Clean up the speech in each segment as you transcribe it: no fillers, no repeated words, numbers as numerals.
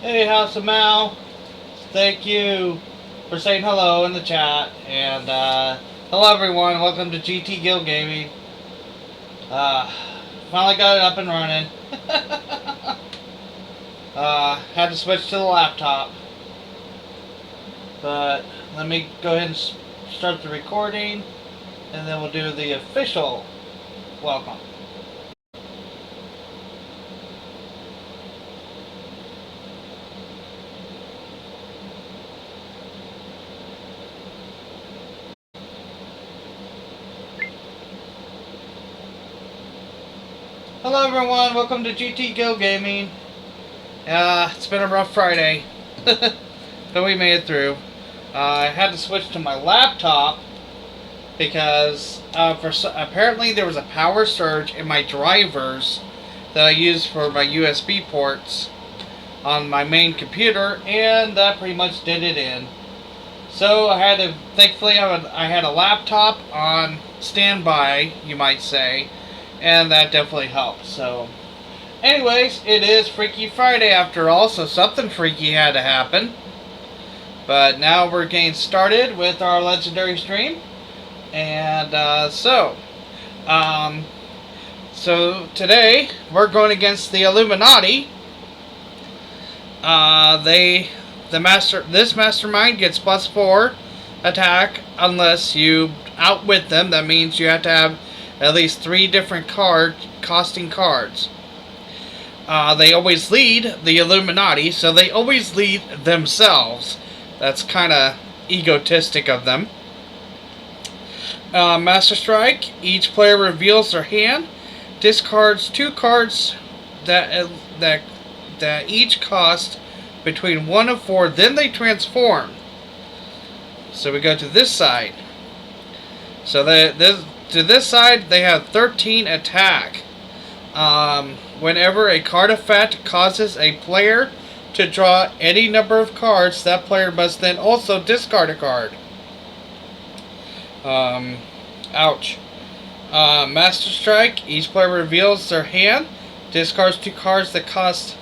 Hey, House of Mal. Thank you for saying hello in the chat. And hello, everyone. Welcome to GT Guild Gaming. Uh, Finally got it up and running. Had to switch to the laptop. But let me go ahead and start the recording. And then we'll do the official welcome. Hello everyone, welcome to GT Guild Gaming. It's been a rough Friday, but we made it through. I had to switch to my laptop because apparently there was a power surge in my drivers that I use for my USB ports on my main computer, and that pretty much did it in. So I had to, thankfully I had a laptop on standby, you might say, and that definitely helped. So anyways, it is Freaky Friday after all, so something freaky had to happen. But now we're getting started with our legendary stream. And so today we're going against the Illumanati. This mastermind gets +4 attack unless you outwit them. That means you have to have at least 3 different costing cards. They always lead the Illuminati, so they always lead themselves. That's kind of egotistic of them. Master Strike. Each player reveals their hand, discards 2 cards that each cost between 1 and 4. Then they transform. So we go to this side. So to this side, they have 13 attack. Whenever a card effect causes a player to draw any number of cards, that player must then also discard a card. Ouch. Master Strike. Each player reveals their hand, discards 2 cards that cost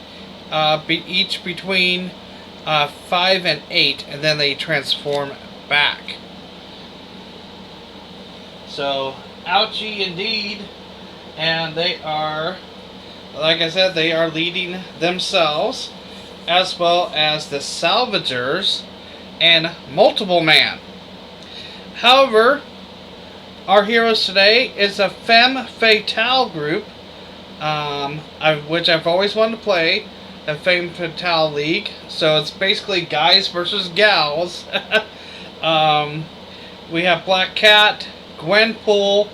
each between 5 and 8, and then they transform back. So, ouchie indeed. And they are, like I said, they are leading themselves, as well as the Salvagers and Multiple Man. However, our heroes today is a Femme Fatale group, which I've always wanted to play, a Femme Fatale League. So it's basically guys versus gals. We have Black Cat, Gwenpool,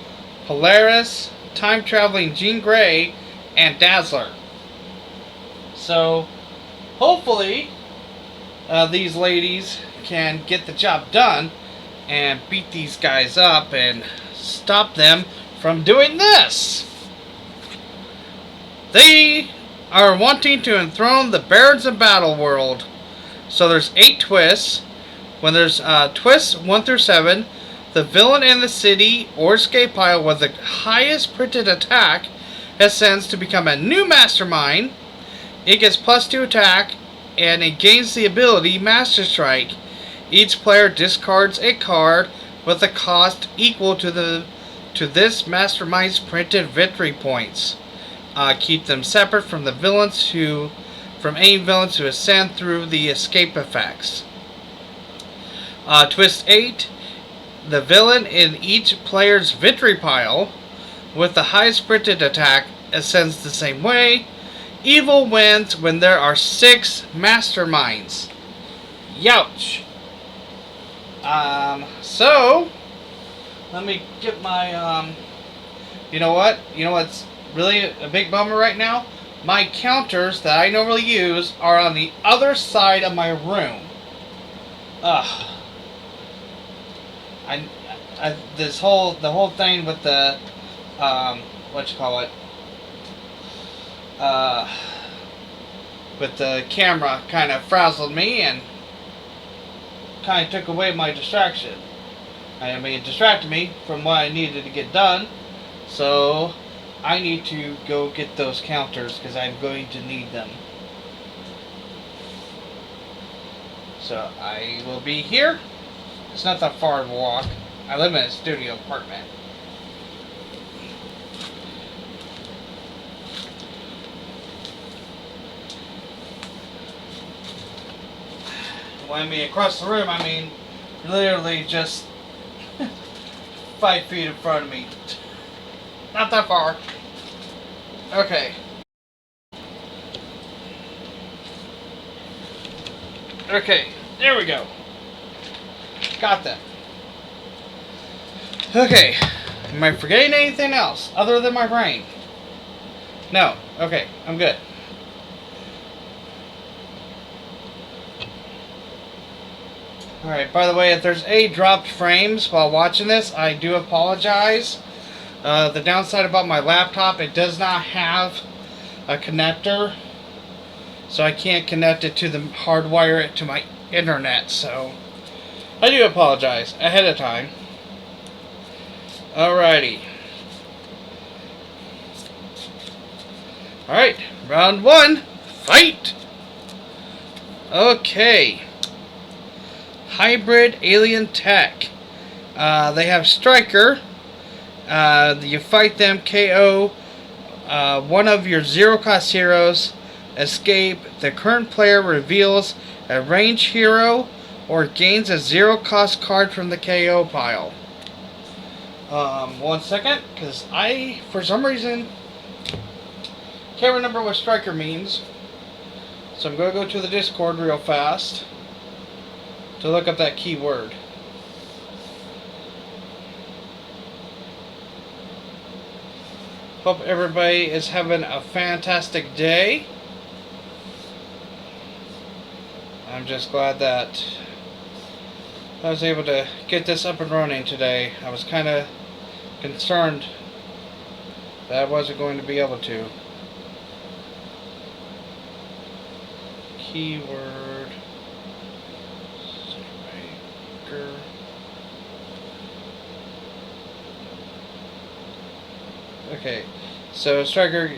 Polaris, Time Traveling Jean Grey, and Dazzler. So hopefully these ladies can get the job done and beat these guys up and stop them from doing this. They are wanting to enthrone the barons of Battleworld. So there's 8 twists. When there's twists 1 through 7, the villain in the city or escape pile with the highest printed attack ascends to become a new mastermind. It gets +2 attack, and it gains the ability Master Strike. Each player discards a card with a cost equal to this mastermind's printed victory points. Keep them separate from any villains who ascend through the escape effects. Twist 8. The villain in each player's victory pile with the highest printed attack ascends the same way. Evil wins when there are 6 masterminds. Youch! So let me get my you know what's really a big bummer right now? My counters that I normally use are on the other side of my room. Ugh. The whole thing with the with the camera kind of frazzled me and kind of took away my distraction. I mean, it distracted me from what I needed to get done. So I need to go get those counters because I'm going to need them. So I will be here. It's not that far of a walk. I live in a studio apartment. When I mean across the room, I mean literally just 5 feet in front of me. Not that far. Okay. Okay, there we go. Got that. Okay. Am I forgetting anything else other than my brain? No. Okay, I'm good. Alright, by the way, if there's any dropped frames while watching this, I do apologize. The downside about my laptop, it does not have a connector. So I can't connect it to hardwire it to my internet, so I do apologize ahead of time. Alrighty. Alright, round 1, fight! Okay. Hybrid alien tech. They have Striker. You fight them, KO one of your zero-cost heroes. Escape. The current player reveals a range hero or gains a zero-cost card from the KO pile. 1 second, because I, for some reason, can't remember what Striker means. So I'm going to go to the Discord real fast to look up that keyword. Hope everybody is having a fantastic day. I'm just glad that I was able to get this up and running today. I was kind of concerned that I wasn't going to be able to. Keyword Striker. Okay, so Striker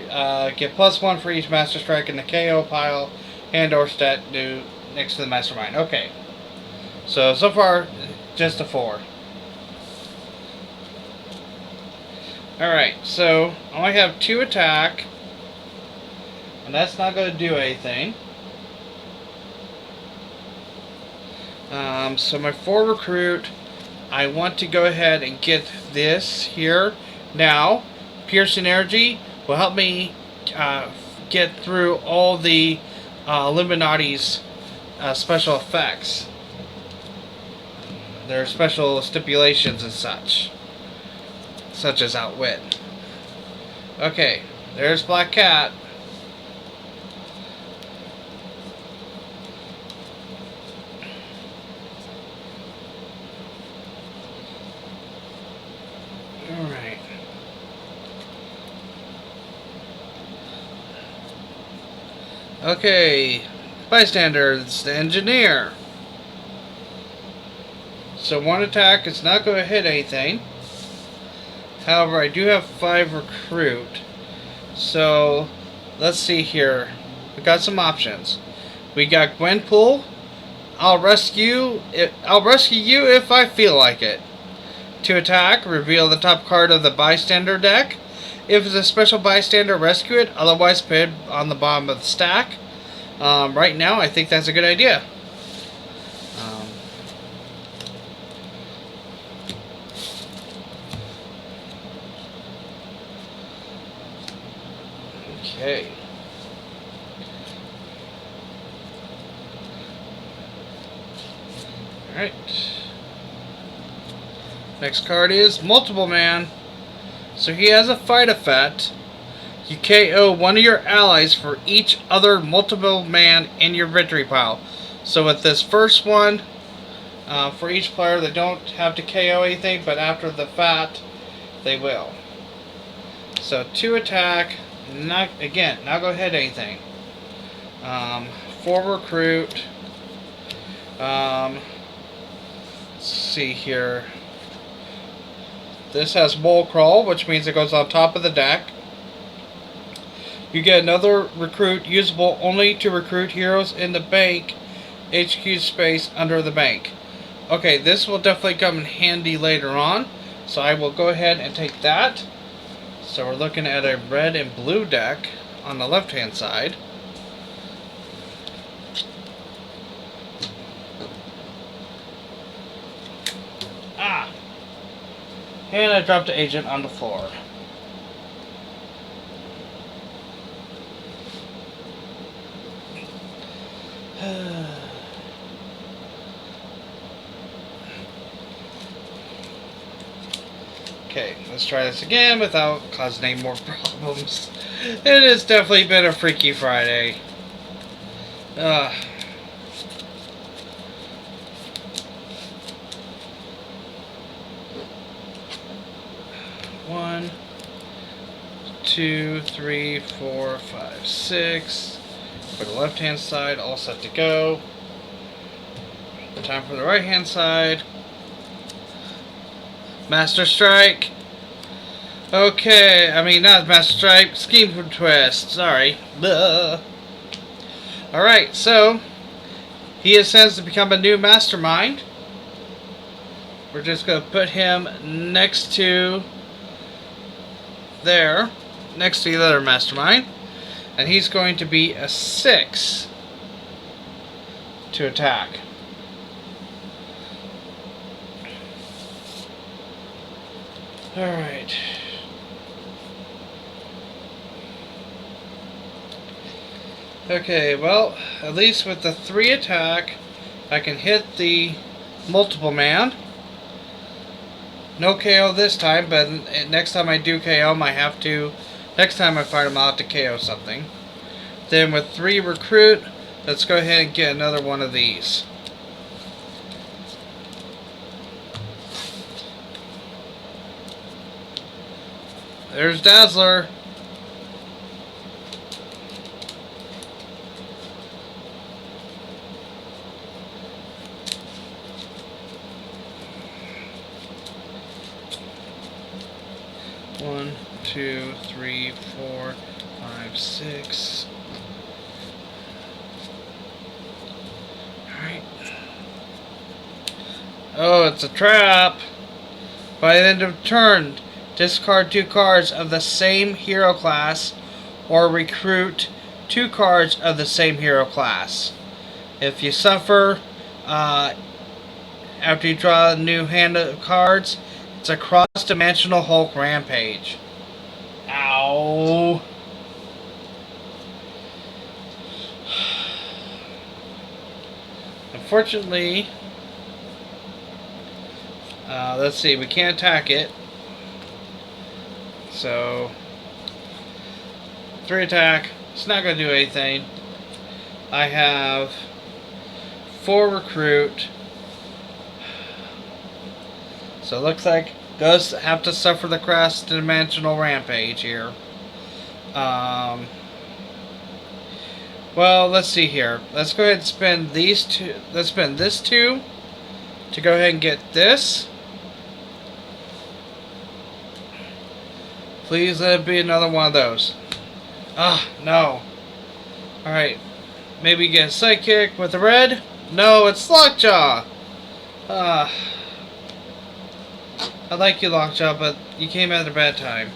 get +1 for each Master Strike in the KO pile and or stat new next to the Mastermind. Okay, so far just a 4. Alright, so I only have 2 attack, and that's not going to do anything. So my 4 recruit, I want to go ahead and get this here now. Piercing Energy will help me get through all the Illuminati's special effects. Their special stipulations and such as Outwit. Okay, there's Black Cat. Alright. Okay, bystanders, the engineer. So 1 attack, it's not going to hit anything. However, I do have 5 recruit. So let's see here. We got some options. We got Gwenpool. I'll rescue you if I feel like it. 2 attack, reveal the top card of the bystander deck. If it's a special bystander, rescue it. Otherwise, put it on the bottom of the stack. Right now, I think that's a good idea. Okay. Alright. Next card is Multiple Man. So he has a fight effect. You KO one of your allies for each other multiple man in your victory pile. So with this first one, for each player, they don't have to KO anything, but after the fact, they will. So 2 attack, not going to hit anything. 4 recruit. Let's see here. This has Mole Crawl, which means it goes on top of the deck. You get another recruit usable only to recruit heroes in the bank HQ space under the bank. Okay, this will definitely come in handy later on, so I will go ahead and take that. So we're looking at a red and blue deck on the left hand side. And I dropped the agent on the floor. Okay, let's try this again without causing any more problems. It has definitely been a freaky Friday. One, two, three, four, five, six. For the left hand side, all set to go. Time for the right hand side. Master Strike. Okay, I mean not Master Strike, Scheme Twist. Sorry. Alright, so he ascends to become a new mastermind. We're just going to put him next to there, next to the other mastermind, and he's going to be a 6 to attack. Alright. Okay, well, at least with the 3 attack, I can hit the multiple man. No KO this time, but next time I do KO him, I have to... Next time I fight him, I'll have to KO something. Then with 3 recruit, let's go ahead and get another one of these. There's Dazzler. One, two, three, four, five, six. Alright. Oh, it's a trap. By the end of turn, discard 2 cards of the same hero class or recruit 2 cards of the same hero class. If you suffer after you draw a new hand of cards, it's a cross-dimensional Hulk Rampage. Ow. Unfortunately, let's see, we can't attack it. So, 3 attack, it's not going to do anything. I have 4 recruit. So it looks like does have to suffer the cross-dimensional rampage here. Well, let's see here. Let's go ahead and spend these 2. Let's spend this 2 to go ahead and get this. Please let it be another one of those. Ah, no. Alright. Maybe get a sidekick with the red. No, it's Lockjaw. I like you, Lockjaw, but you came at a bad time.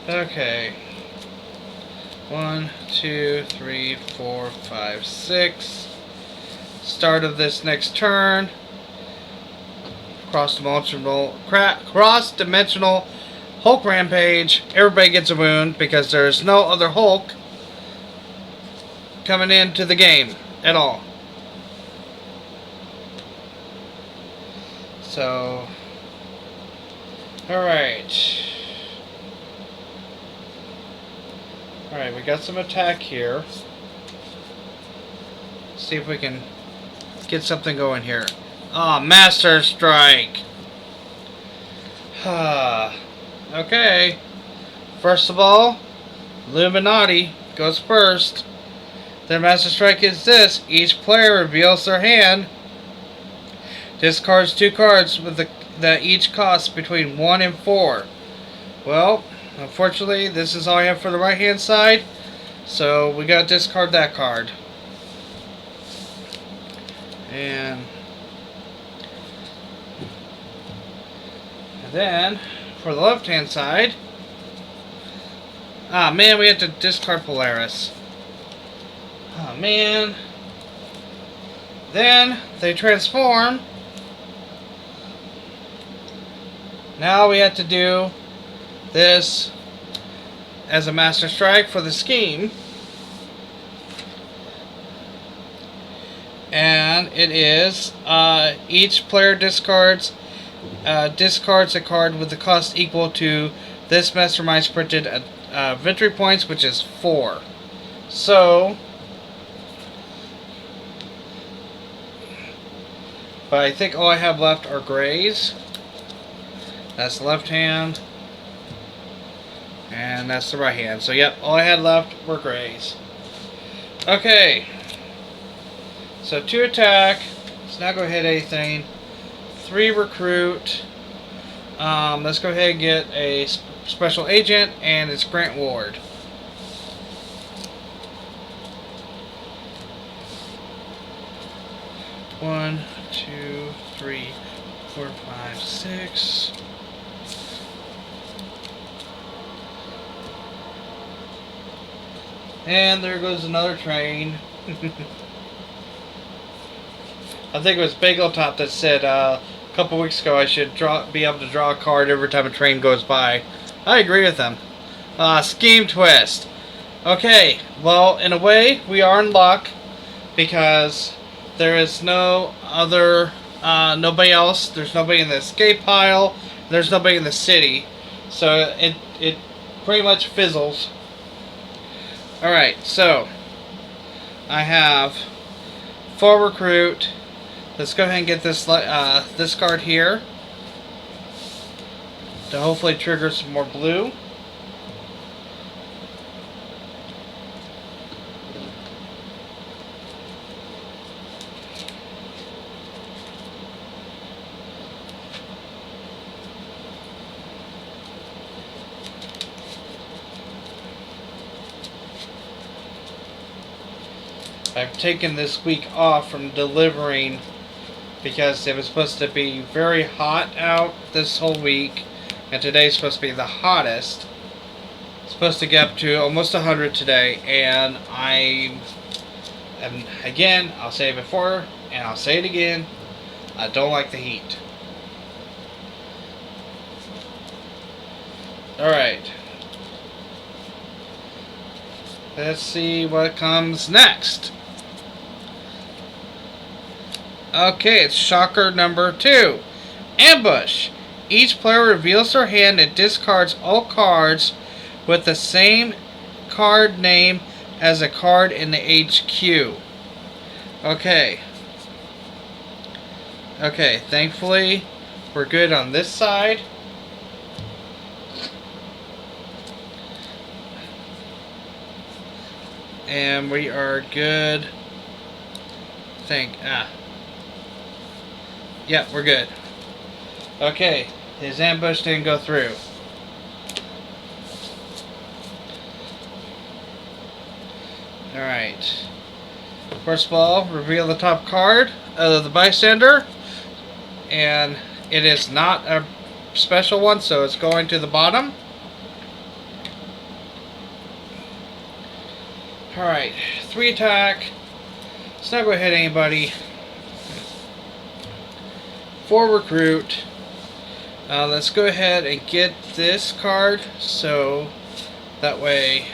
Okay. 1, 2, 3, 4, 5, 6. Start of this next turn. Cross-dimensional Hulk Rampage. Everybody gets a wound because there's no other Hulk coming into the game at all. So, alright. Alright, we got some attack here. Let's see if we can get something going here. Ah, Master Strike. Okay. First of all, Illumanati goes first. Their Master Strike is this. Each player reveals their hand. Discards 2 cards with that each costs between 1 and 4. Well, unfortunately, this is all I have for the right hand side. So we gotta discard that card. And then for the left hand side, ah man, we have to discard Polaris. Oh man. Then they transform. Now we have to do this as a Master Strike for the scheme. And it is each player discards a card with the cost equal to this Mastermind's printed victory points, which is 4. So, but I think all I have left are grays. That's the left hand. And that's the right hand. So yep, all I had left were grays. Okay. So 2 attack. Let's not go hit anything. 3 recruit. Let's go ahead and get a special agent, and it's Grant Ward. One, 2, 3, 4, 5, 6. And there goes another train. I think it was Bagel Top that said a couple weeks ago I should be able to draw a card every time a train goes by. I agree with them. Scheme twist. Okay, well, in a way, we are in luck because there is no other, nobody else. There's nobody in the escape pile. There's nobody in the city. So it pretty much fizzles. Alright, so I have 4 recruit. Let's go ahead and get this this card here to hopefully trigger some more blue. I've taken this week off from delivering because it was supposed to be very hot out this whole week, and today's supposed to be the hottest. It's supposed to get up to almost 100 today, and again, I'll say it before and I'll say it again, I don't like the heat. Alright, let's see what comes next. Okay, it's shocker number 2. Ambush. Each player reveals their hand and discards all cards with the same card name as a card in the HQ. Okay. Okay, thankfully we're good on this side. And we are good. Yep, we're good. Okay, his ambush didn't go through. Alright. First of all, reveal the top card of the bystander. And it is not a special one, so it's going to the bottom. Alright, 3 attack. Let's not go hit anybody. 4 recruit. Let's go ahead and get this card so that way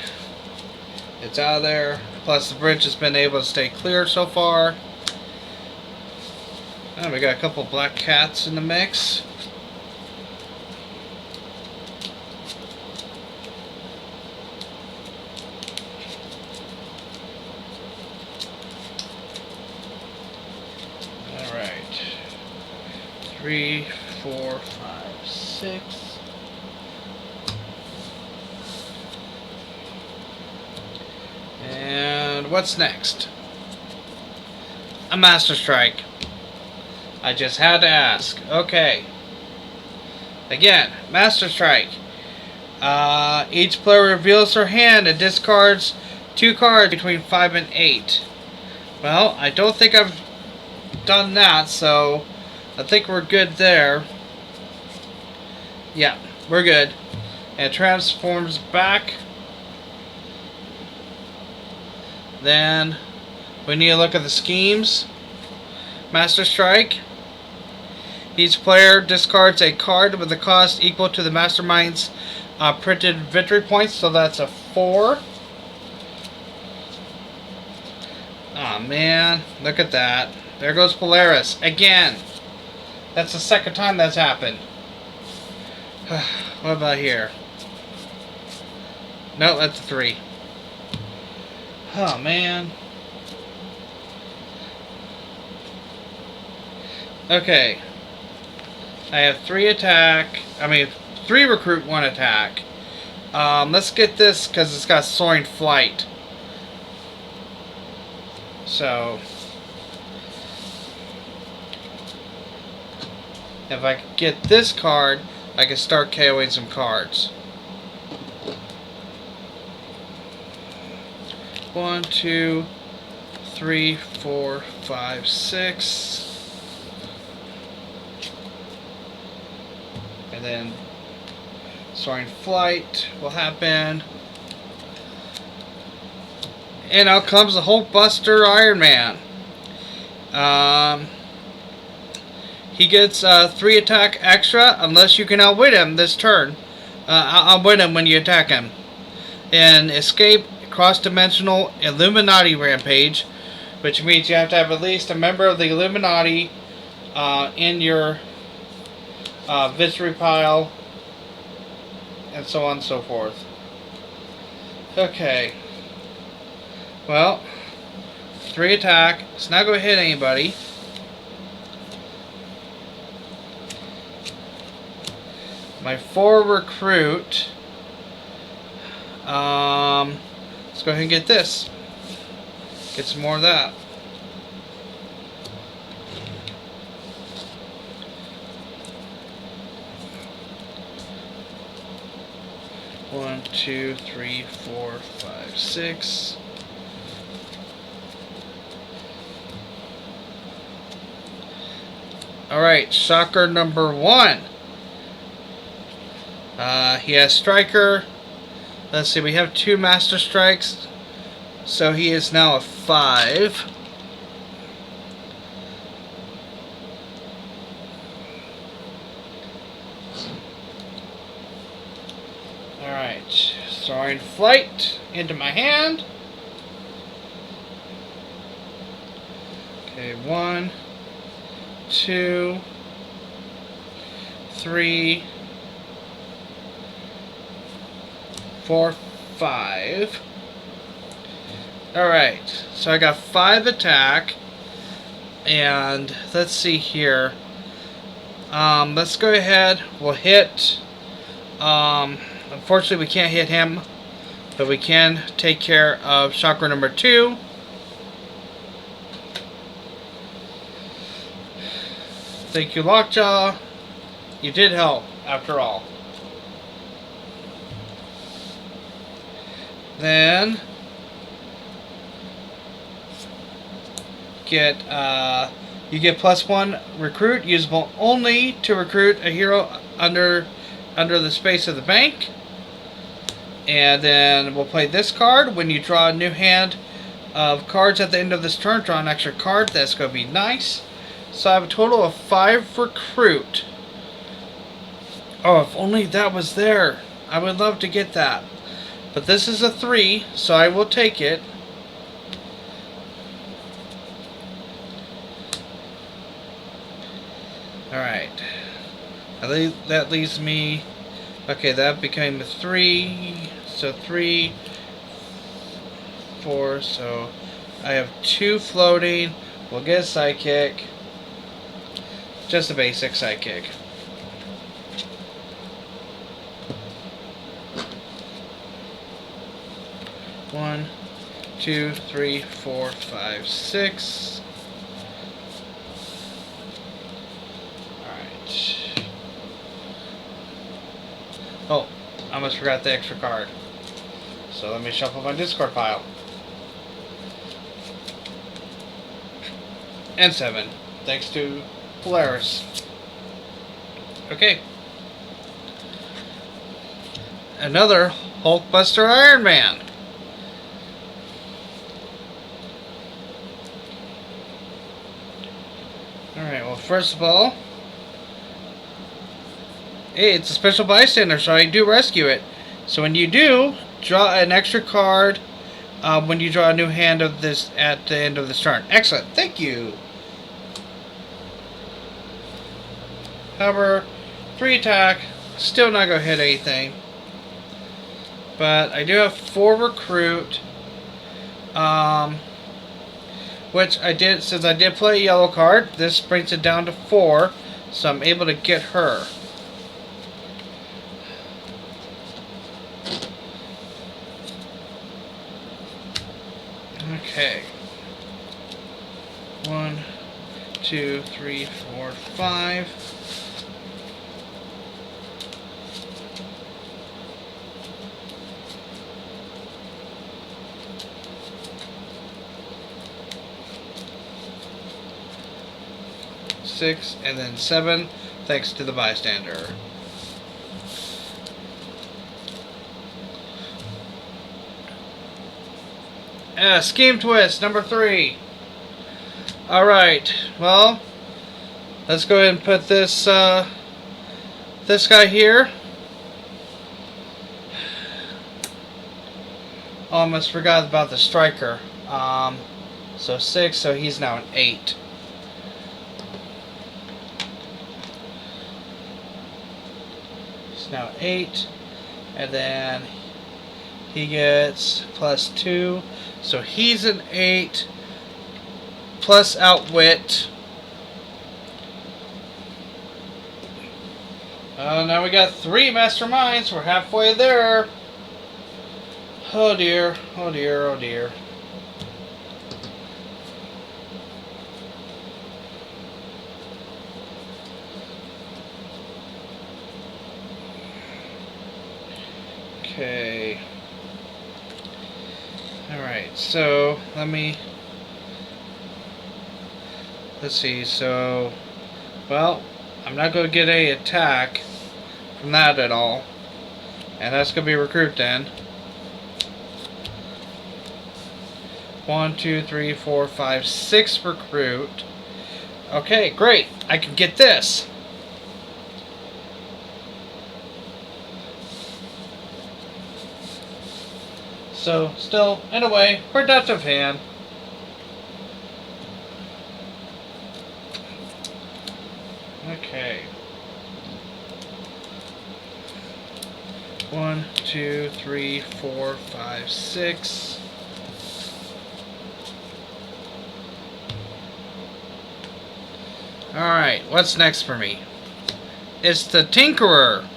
it's out of there. Plus the bridge has been able to stay clear so far. We got a couple black cats in the mix. Alright. 3, 4, 5, 6. And what's next? A Master Strike. I just had to ask. Okay. Again, Master Strike. Each player reveals their hand and discards 2 cards between 5 and 8. Well, I don't think I've done that, so I think we're good there. Yeah, we're good. And it transforms back. Then we need to look at the schemes. Master Strike. Each player discards a card with a cost equal to the Mastermind's printed victory points, so that's a 4. Aw, man, look at that. There goes Polaris again. That's the second time that's happened. What about here? No, that's a 3. Oh, man. Okay. I have 3 attack. 3 recruit, 1 attack. Let's get this because it's got soaring flight. So, if I could get this card, I can start KOing some cards. 1, 2, 3, 4, 5, 6. And then soaring flight will happen. And out comes the Hulkbuster Iron Man. He gets 3 attack extra unless you can outwit him this turn. Outwit him when you attack him. And escape cross-dimensional Illumanati rampage, which means you have to have at least a member of the Illumanati in your victory pile, and so on and so forth. Okay. Well, 3 attack. It's not going to hit anybody. My 4 recruit. Let's go ahead and get this. Get some more of that. One, 2, 3, 4, 5, 6. Alright, shocker number 1. He has Striker. Let's see, we have 2 Master Strikes. So he is now a 5. Alright, soaring flight into my hand. Okay, 1, 2, 3, 4, 5. Alright, so I got 5 attack. And let's see here. Let's go ahead. We'll hit. Unfortunately, we can't hit him, but we can take care of chakra number 2. Thank you, Lockjaw. You did help, after all. Then you get +1 recruit, usable only to recruit a hero under the space of the bank. And then we'll play this card. When you draw a new hand of cards at the end of this turn, draw an extra card. That's going to be nice. So I have a total of 5 recruit. Oh, if only that was there. I would love to get that. But this is a 3, so I will take it. Alright. That leaves me... Okay, that became a 3. So 3, 4. So I have 2 floating. We'll get a sidekick. Just a basic sidekick. One, 2, 3, 4, 5, 6. Alright. Oh, I almost forgot the extra card. So let me shuffle my discard pile. And 7. Thanks to Polaris. Okay. Another Hulkbuster Iron Man. Alright, well, first of all, hey, it's a special bystander, so I do rescue it. So when you do, draw an extra card when you draw a new hand of this at the end of this turn. Excellent, thank you. However, 3 attack, still not going to hit anything. But I do have 4 recruit. Which I did, since I did play a yellow card, this brings it down to 4. So I'm able to get her. Okay. 1, 2, 3, 4, 5. Six, and then 7, thanks to the bystander. Scheme twist number 3. Alright, well, let's go ahead and put this this guy here. Almost forgot about the striker. So 6, so he's now an 8. He's now 8, and then he gets +2, so he's an 8 plus outwit. Now we got 3 masterminds. We're halfway there. Oh dear, oh dear, oh dear. Okay. Alright, so let's see, so, well, I'm not going to get any attack from that at all. And that's going to be recruit then. 1, 2, 3, 4, 5, 6 recruit. Okay, great. I can get this. So, still, in a way, productive hand. Okay. 1, 2, 3, 4, 5, 6. Alright, what's next for me? It's the Tinkerer.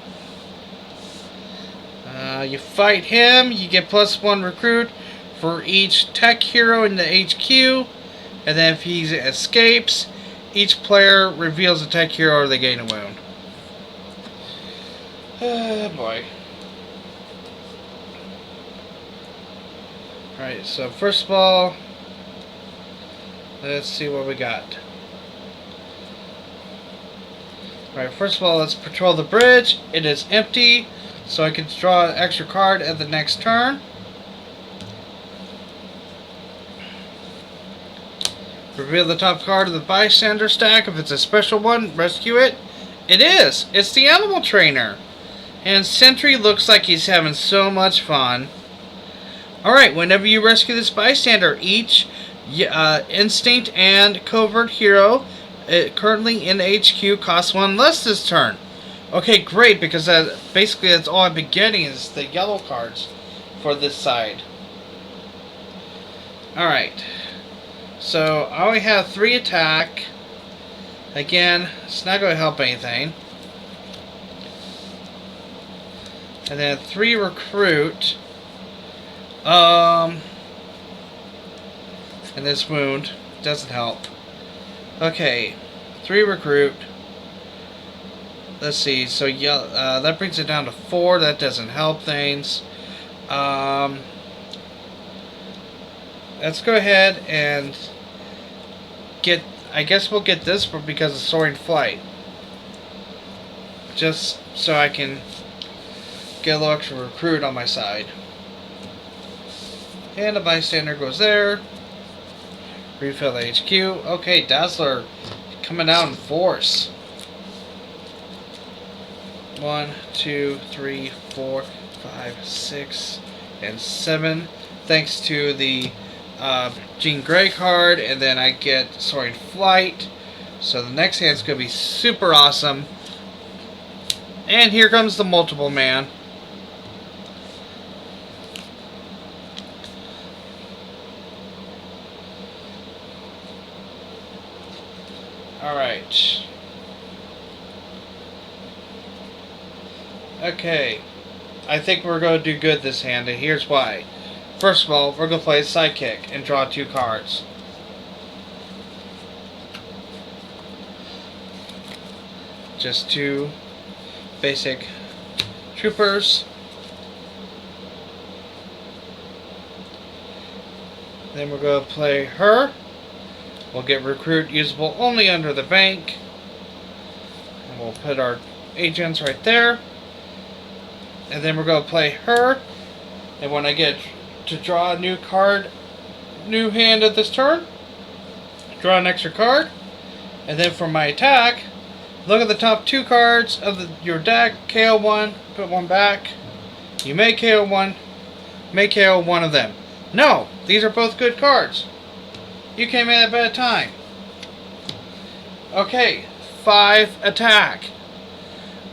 You fight him, you get +1 recruit for each tech hero in the HQ, and then if he escapes, each player reveals a tech hero or they gain a wound. Oh boy. Alright, so first of all, let's see what we got. Alright, first of all, let's patrol the bridge. It is empty, so I can draw an extra card at the next turn. Reveal the top card of the bystander stack. If it's a special one, rescue it. It is! It's the Animal Trainer. And Sentry looks like he's having so much fun. Alright, whenever you rescue this bystander, each instinct and covert hero currently in the HQ costs 1 less this turn. Okay, great, because basically that's all I've been getting is the yellow cards for this side. Alright, so I only have 3 attack. Again, it's not going to help anything. And then 3 recruit. And this wound doesn't help. Okay, 3 recruit. Let's see, so that brings it down to 4. That doesn't help things. Let's go ahead and get... I guess we'll get this because of Soaring Flight. Just so I can get a little extra recruit on my side. And the bystander goes there. Refill the HQ. Okay, Dazzler coming out in force. 1, 2, 3, 4, 5, 6, and 7. Thanks to the Jean Grey card, and then I get Soaring Flight. So the next hand's going to be super awesome. And here comes the multiple man. Alright. Okay. I think we're going to do good this hand, and here's why. First of all, we're going to play a Sidekick and draw 2 cards. Just 2 basic troopers. Then we're going to play her. We'll get recruit usable only under the bank. And we'll put our agents right there. And then we're going to play her. And when I get to draw a new card, new hand at this turn, draw an extra card. And then for my attack, look at the top 2 cards of your deck, KO 1, put 1 back. You may KO 1, may KO 1 of them. No, these are both good cards. You came in at a bad time. Okay, 5 attack.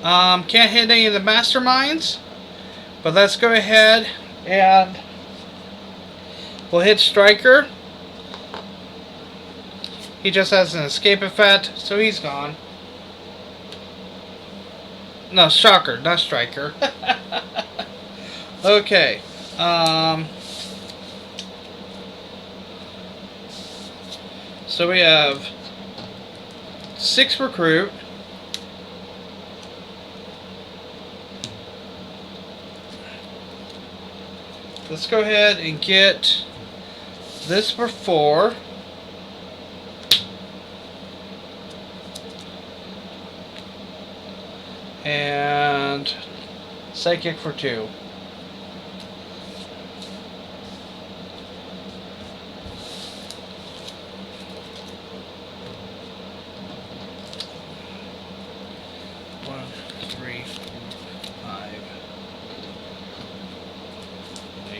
Can't hit any of the masterminds, but let's go ahead and we'll hit Striker. He just has an escape effect, so he's gone. No, Shocker, not Striker. Okay. So we have 6 recruit. Let's go ahead and get this for 4. And Psychic for 2.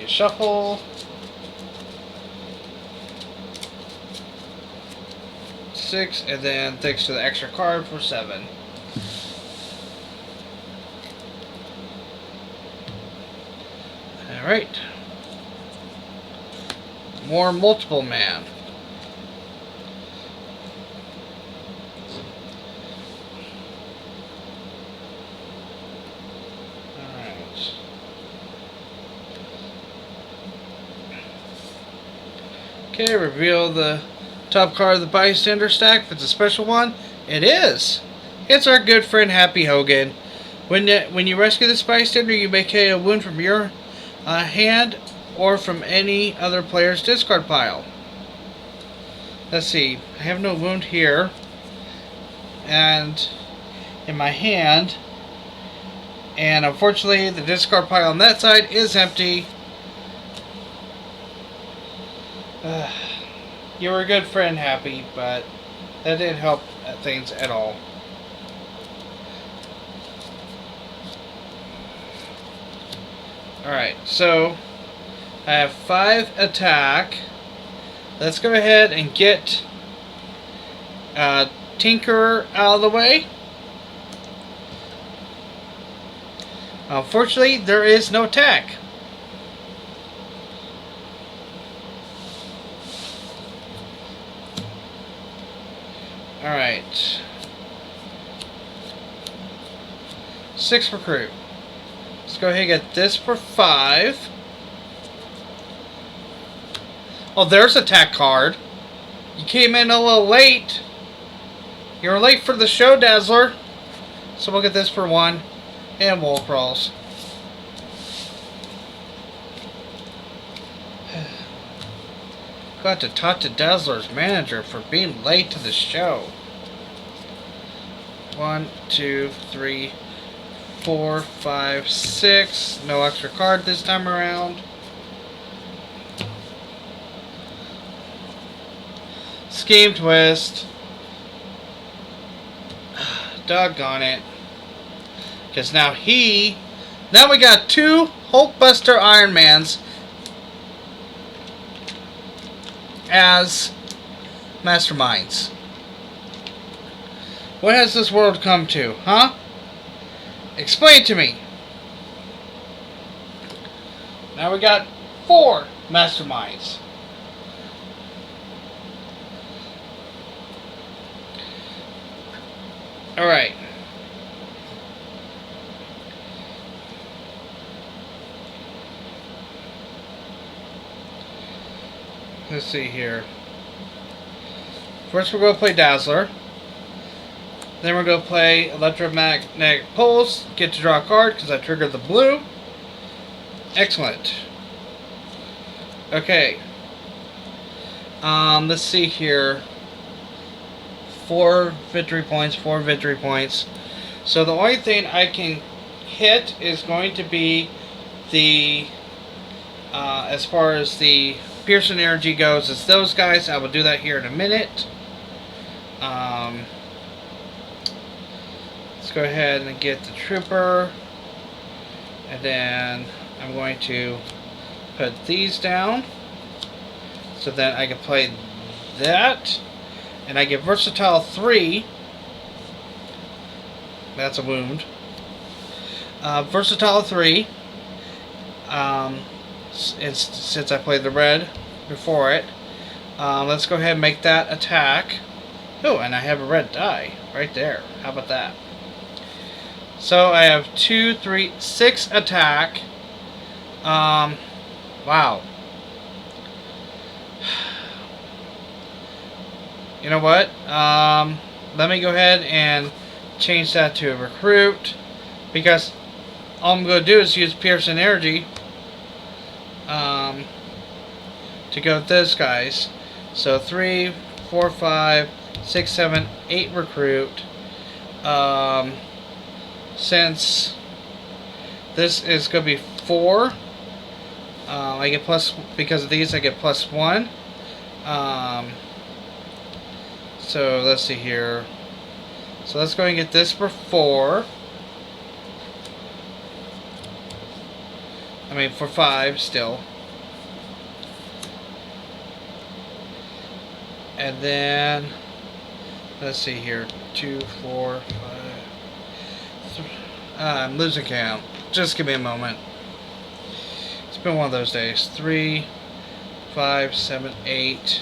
Shuffle. 6, and then thanks to the extra card for 7. Alright. More multiple man. Okay, reveal the top card of the bystander stack. If it's a special one, it is. It's our good friend Happy Hogan. When you rescue this bystander, you may KO a wound from your hand or from any other player's discard pile. Let's see. I have no wound here. And in my hand. And unfortunately, the discard pile on that side is empty. You were a good friend, Happy, but that didn't help things at all. Alright, so I have 5 attack. Let's go ahead and get Tinker out of the way. Unfortunately, there is no attack. Alright. 6 recruit. Let's go ahead and get this for 5. Oh, there's a attack card. You came in a little late. You're late for the show, Dazzler. So we'll get this for 1. And wall crawls. Got to talk to Dazzler's manager for being late to the show. 1, 2, 3, 4, 5, 6. No extra card this time around. Scheme twist. Doggone it. Because now we got 2 Hulkbuster Iron Mans as masterminds. What has this world come to, huh? Explain to me. Now we got 4 masterminds. Alright. Let's see here. First we're going to play Dazzler. Then we're going to play Electromagnetic Pulse. Get to draw a card because I triggered the blue. Excellent. Okay. Let's see here. 4 victory points, 4 victory points. So the only thing I can hit is going to be the, as far as the Pearson energy goes, it's those guys. I will do that here in a minute. Let's go ahead and get the trooper. And then I'm going to put these down. So then I can play that. And I get Versatile 3. That's a wound. Versatile 3. Since I played the red before it. Let's go ahead and make that attack. Oh, and I have a red die right there. How about that? So I have 2, 3, 6 attack. Wow. You know what? Let me go ahead and change that to a recruit, because all I'm going to do is use Pearson energy to go with those guys. So 3, 4, 5, 6, 7, 8 recruit. Since this is going to be 4, I get plus, because of these I get +1. So let's see here. So let's go and get this for 4. I mean for 5 still. And then let's see here. 2, 4, 5. I'm losing count. Just give me a moment. It's been one of those days. 3, 5, 7, 8.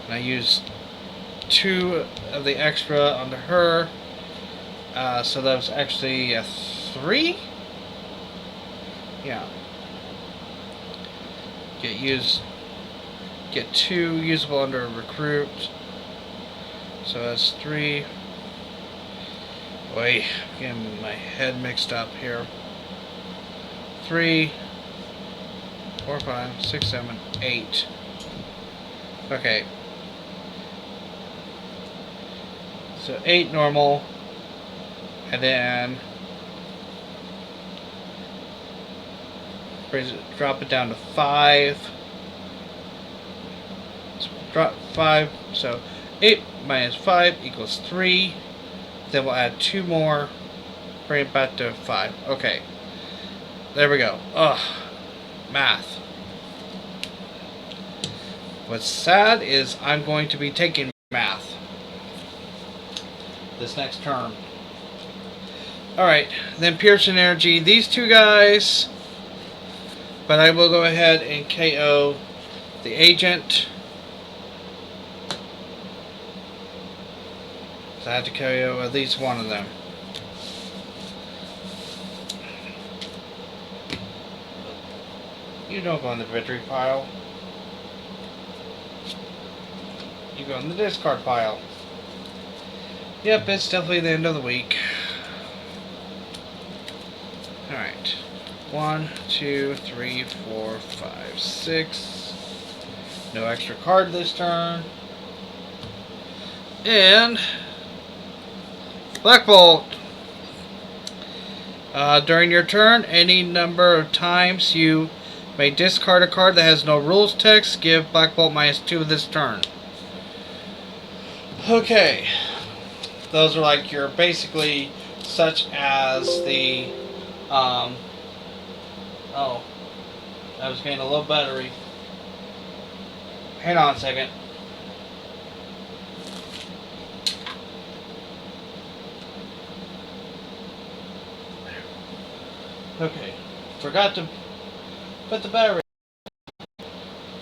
And I used 2 of the extra onto her. So that was actually a 3? Yeah. Get 2 usable under a recruit. So that's 3. Boy, getting my head mixed up here. 3, 4, 5, 6, 7, 8. Okay. So 8 normal, and then drop it down to 5. So drop 5. So 8 minus 5 equals 3. Then we'll add 2 more. Bring it back to 5. Okay. There we go. Ugh. Math. What's sad is I'm going to be taking math this next term. Alright. Then Pearson energy. These 2 guys. But I will go ahead and KO the agent. So I have to KO at least one of them. You don't go in the victory pile. You go in the discard pile. Yep, it's definitely the end of the week. Alright. 1, 2, 3, 4, 5, 6, No extra card this turn. And Black Bolt. During your turn, any number of times you may discard a card that has no rules text. Give Black Bolt -2 this turn. Okay. Those are like your basically such as the oh, I was getting a low battery. Hang on a second. Okay, forgot to put the battery.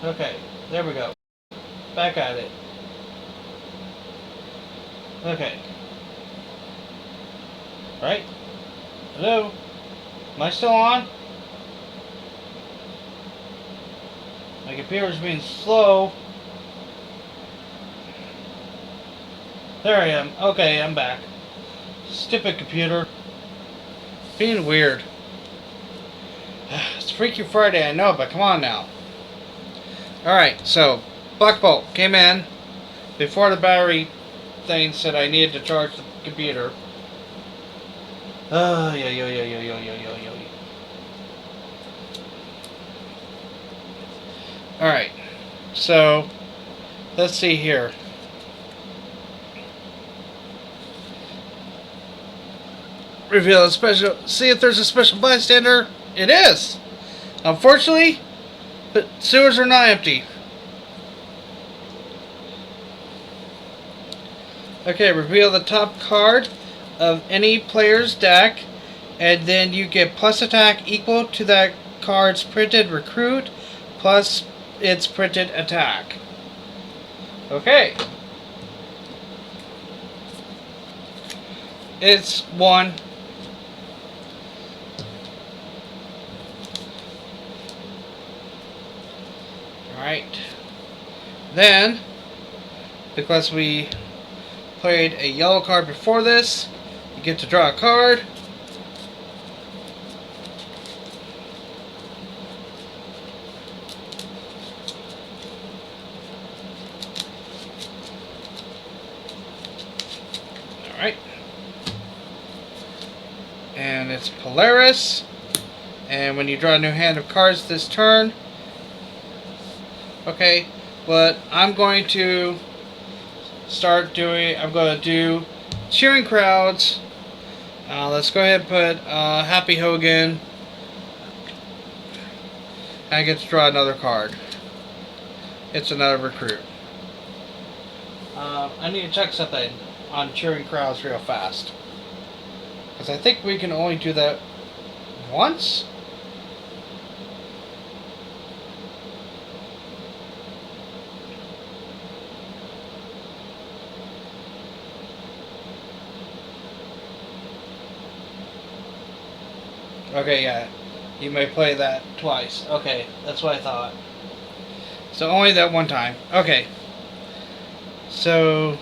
Okay, there we go. Back at it. Okay. Right? Hello? Am I still on? My computer's being slow. There I am. Okay, I'm back. Stupid computer. Being weird. It's Freaky Friday, I know, but come on now. Alright, so Black Bolt came in before the battery thing said I needed to charge the computer. Alright, so let's see here. Reveal a special. See if there's a special bystander. It is. Unfortunately, the sewers are not empty. Okay, reveal the top card of any player's deck, and then you get plus attack equal to that card's printed recruit plus its printed attack. Okay. It's 1. Alright. Then, because we played a yellow card before this, you get to draw a card. Alright. And it's Polaris. And when you draw a new hand of cards this turn, okay, what I'm going to start doing, I'm going to do cheering crowds. Let's go ahead and put Happy Hogan. I get to draw another card. It's another recruit. I need to check something on cheering crowds real fast, because I think we can only do that once. Okay, yeah. You may play that twice. Okay, that's what I thought. So only that one time. Okay. So,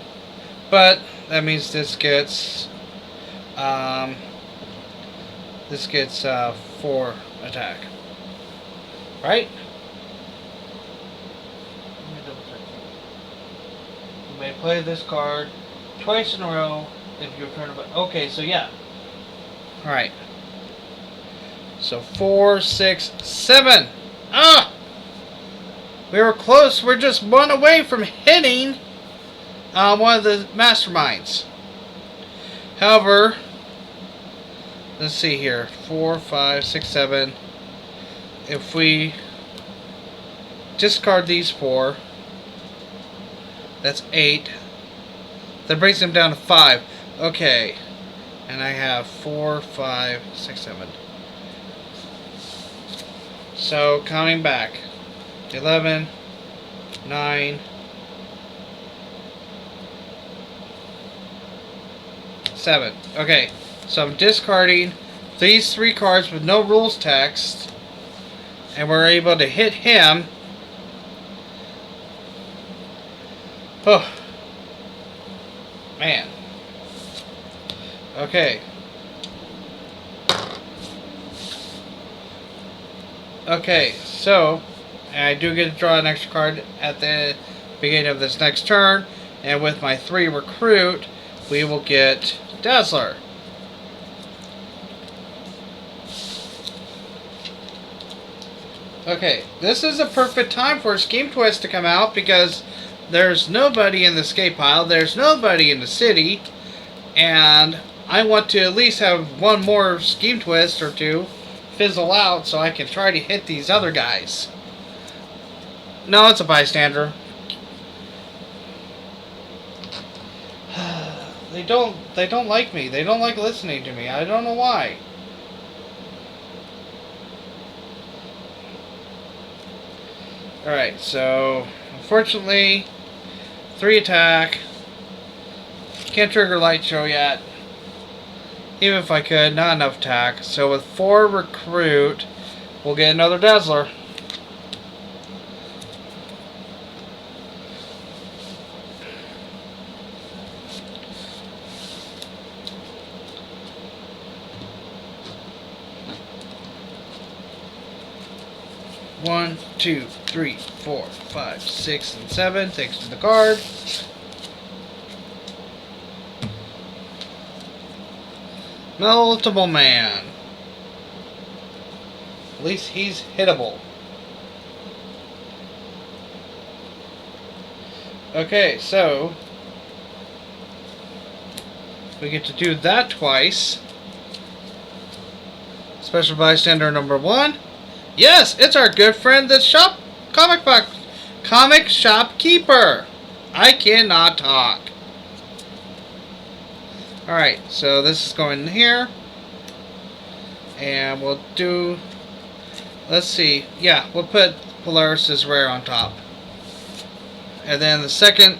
but that means this gets 4 attack. Right? Let me double check. You may play this card twice in a row if your turn. Okay, so yeah. Alright. So 4, 6, 7. Ah! We were close. We're just 1 away from hitting one of the masterminds. However, let's see here. 4, 5, 6, 7. If we discard these 4, that's 8. That brings them down to 5. Okay. And I have 4, 5, 6, 7. So, counting back. 11, 9, 7. Okay, so I'm discarding these 3 cards with no rules text, and we're able to hit him. Oh, man. Okay. Okay, so And I do get to draw an extra card at the beginning of this next turn. And with my 3 recruit, we will get Dazzler. Okay, this is a perfect time for Scheme Twist to come out because there's nobody in the escape pile, there's nobody in the city, and I want to at least have one more Scheme Twist or two fizzle out so I can try to hit these other guys. No, it's a bystander. They don't like me. They don't like listening to me. I don't know why. Alright, so unfortunately 3 attack. Can't trigger light show yet. Even if I could, not enough attack. So with 4 recruit, we'll get another Dazzler. One, 2, 3, 4, 5, 6, and 7. Thanks to the card. Multiple man. At least he's hittable. Okay, so we get to do that twice. Special bystander number 1. Yes, it's our good friend, the comic shopkeeper. I cannot talk. Alright, so this is going in here. And we'll do... Let's see. Yeah, we'll put Polaris as rare on top. And then the second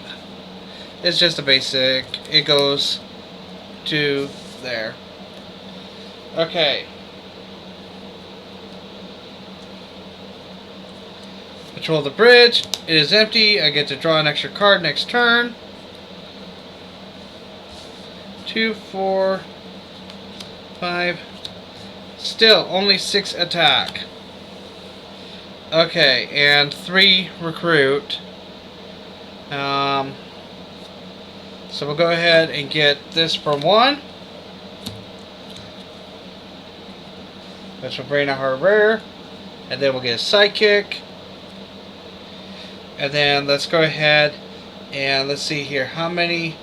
is just a basic. It goes to there. Okay. Patrol the bridge. It is empty. I get to draw an extra card next turn. 2, 4, 5. Still, only 6 attack. Okay, and 3 recruit. So we'll go ahead and get this for 1. Which will bring a hard rare. And then we'll get a sidekick. And then let's go ahead and let's see here. How many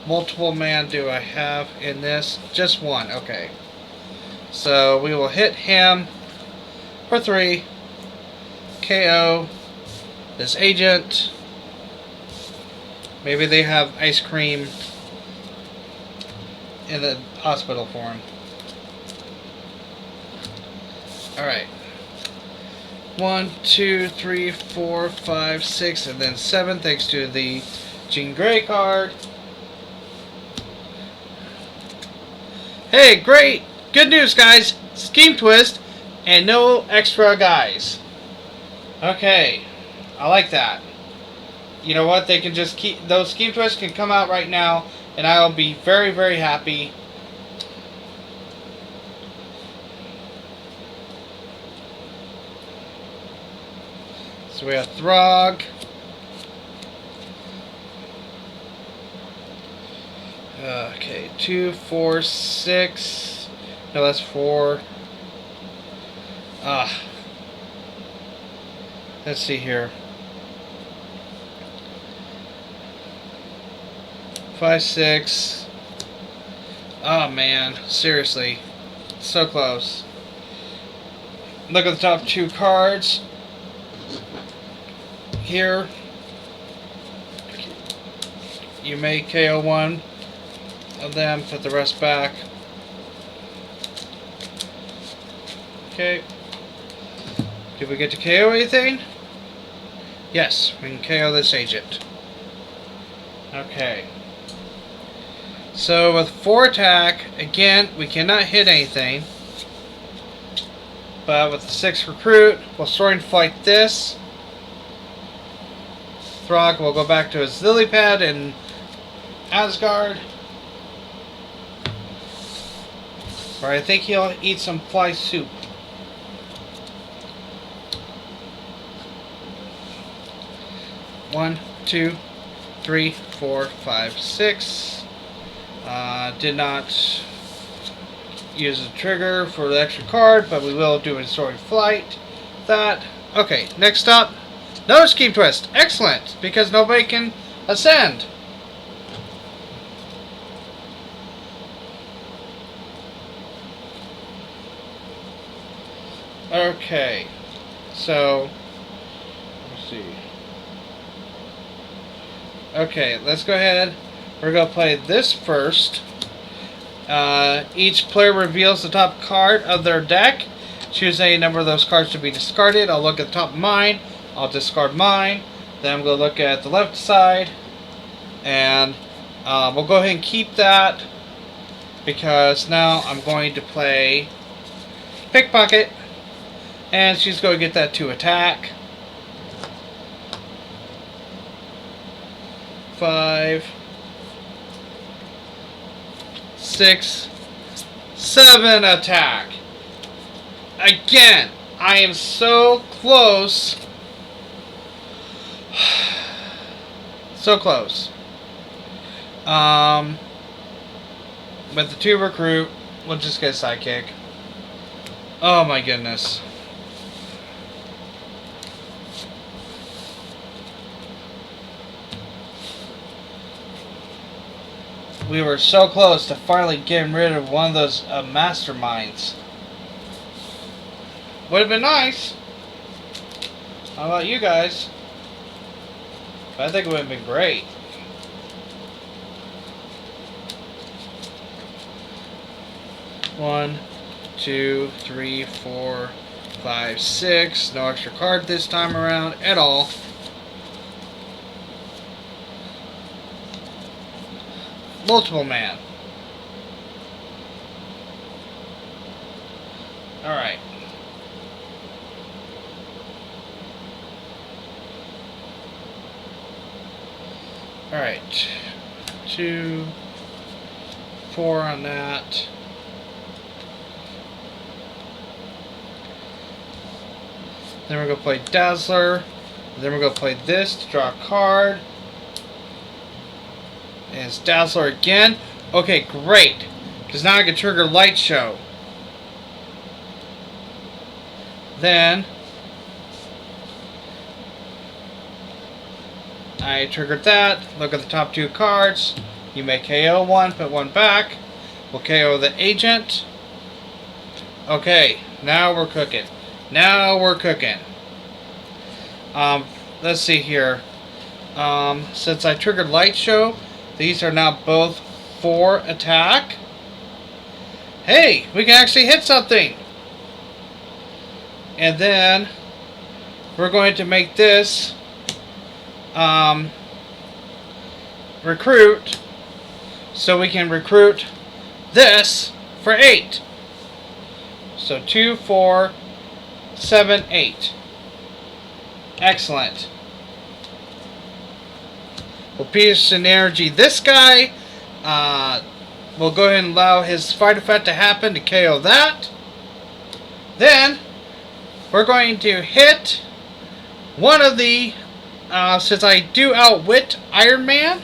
multiple man do I have in this? Just 1. Okay. So we will hit him for 3. KO this agent. Maybe they have ice cream in the hospital for him. Alright. 1, 2, 3, 4, 5, 6, and then 7 thanks to the Jean Grey card. Hey, great! Good news, guys! Scheme Twist and no extra guys. Okay, I like that. You know what? They can just keep... Those Scheme Twists can come out right now, and I'll be very, very happy. So we have Throg. Okay, 2, 4, 6. No, that's 4. Let's see here. 5, 6. Oh man, seriously. So close. Look at the top 2 cards. Here. You may KO 1 of them, put the rest back. Okay. Did we get to KO anything? Yes, we can KO this agent. Okay. So with 4 attack, again, we cannot hit anything. But with the 6 recruit, we'll sword and fight this. Throg will go back to his lily pad in Asgard. Or I think he'll eat some fly soup. 1, 2, 3, 4, 5, 6. Did not use a trigger for the extra card, but we will do a story flight. That. Okay, next up, another scheme twist. Excellent, because nobody can ascend. Okay, so let's see. Okay, let's go ahead. We're going to play this first. Each player reveals the top card of their deck. Choose a number of those cards to be discarded. I'll look at the top of mine. I'll discard mine. Then I'm going to look at the left side. And we'll go ahead and keep that. Because now I'm going to play Pickpocket. And she's going to get that to attack. 5, 6, 7 attack. Again, I am so close. So close. With the 2 recruit, we'll just get a sidekick. Oh my goodness. We were so close to finally getting rid of one of those masterminds. Would have been nice. How about you guys? But I think it would have been great. One, 2, 3, 4, 5, 6. No extra card this time around at all. Multiple man. Alright. Alright. 2, 4 on that. Then we're going to play Dazzler. Then we're going to play this to draw a card. And it's Dazzler again. Okay, great. Because now I can trigger Light Show. Then I triggered that. Look at the top 2 cards. You may KO one, put one back. We'll KO the agent. Okay, now we're cooking. Now we're cooking. Let's see here. Since I triggered Light Show, these are now both 4 attack. Hey, we can actually hit something. And then we're going to make this recruit, so we can recruit this for 8. So 2, 4, 7, 8. Excellent. We'll pierce and energy this guy. We'll go ahead and allow his fight effect to happen to KO that. Then we're going to hit one of the, since I do outwit Iron Man,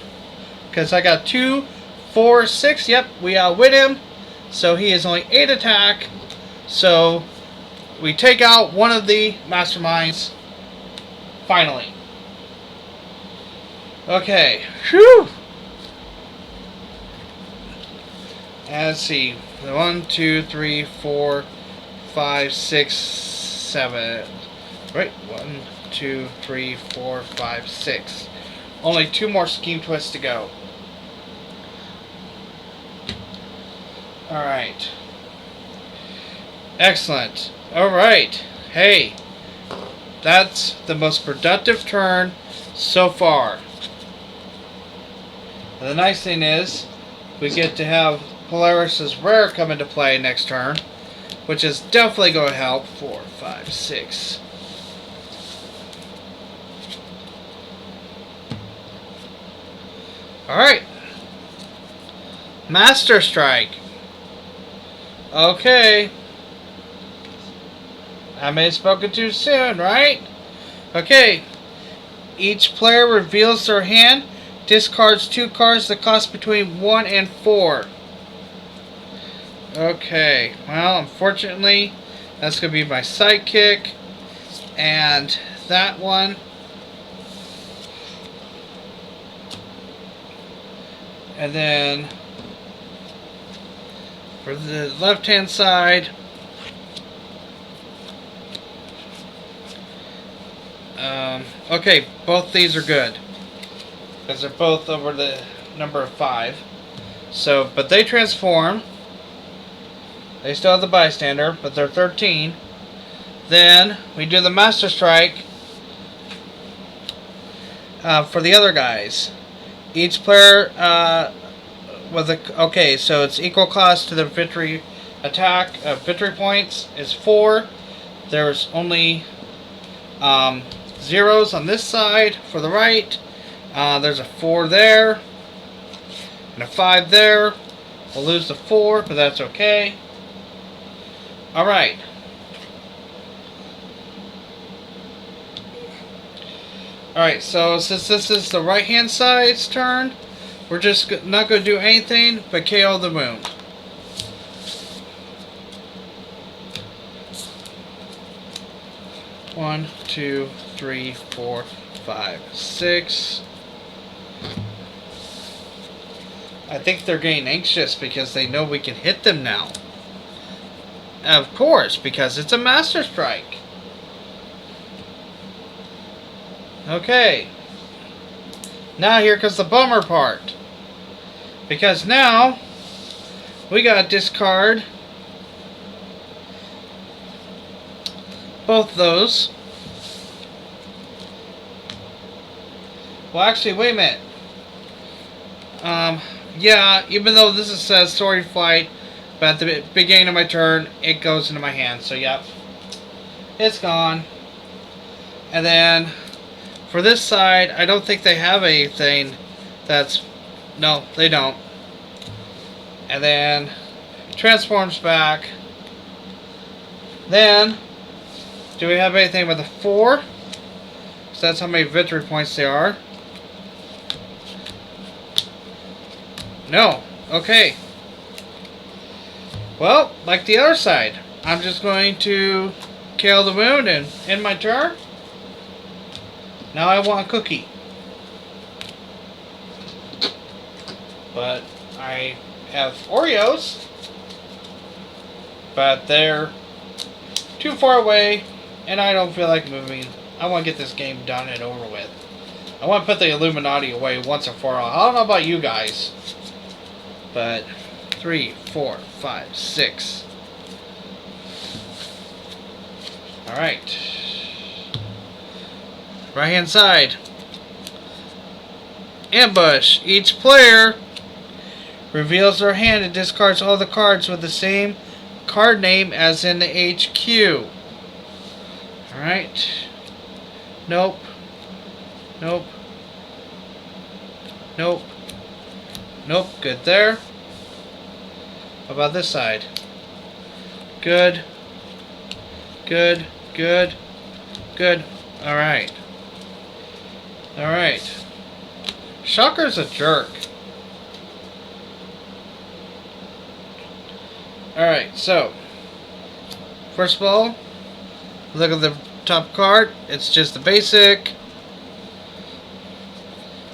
because I got 2, 4, 6. Yep, we outwit him. So he is only 8 attack. So we take out one of the masterminds. Finally. Okay. Whew. And let's see. 1, 2, 3, 4, 5, 6, 7. Right. 1, 2, 3, 4, 5, 6. Only 2 more scheme twists to go. Alright. Excellent. Alright. Hey. That's the most productive turn so far. And the nice thing is, we get to have Polaris' rare come into play next turn, which is definitely going to help. 4, 5, 6. Alright. Master Strike. Okay. I may have spoken too soon, right? Okay. Each player reveals their hand, discards 2 cards that cost between 1 and 4. Okay, well, unfortunately, that's going to be my sidekick. And that one. And then for the left-hand side, okay, both these are good because they're both over the number of 5. So, but they transform. They still have the bystander, but they're 13. Then we do the Master Strike for the other guys. Each player with a okay, so it's equal cost to the victory attack. Victory points is 4. There's only zeros on this side for the right. There's a 4 there and a 5 there. We'll lose the 4, but that's okay. All right. Alright, so since this is the right hand side's turn, we're just not going to do anything but KO the moon. One, 2, 3, 4, 5, 6. I think they're getting anxious because they know we can hit them now. Of course, because it's a Master Strike. Okay. Now here comes the bummer part. Because now we gotta discard both those. Well, actually, wait a minute. Yeah, even though this says story flight, but at the beginning of my turn, it goes into my hand. So, yep. It's gone. And then for this side, I don't think they have anything that's... No, they don't. And then transforms back. Then, do we have anything with a 4? So that's how many victory points there are. No. Okay. Well, like the other side, I'm just going to kill the moon and end my turn. Now I want a cookie. But I have Oreos. But they're too far away and I don't feel like moving. I want to get this game done and over with. I want to put the Illuminati away once and for all. I don't know about you guys. But 3, 4, 5, 6. Alright. Right hand side. Ambush. Each player reveals their hand and discards all the cards with the same card name as in the HQ. Alright. Nope. Nope. Nope. Nope. Good there. How about this side? Good. Good. Good. Good. Alright. Alright. Shocker's a jerk. Alright, so first of all, look at the top card. It's just the basic.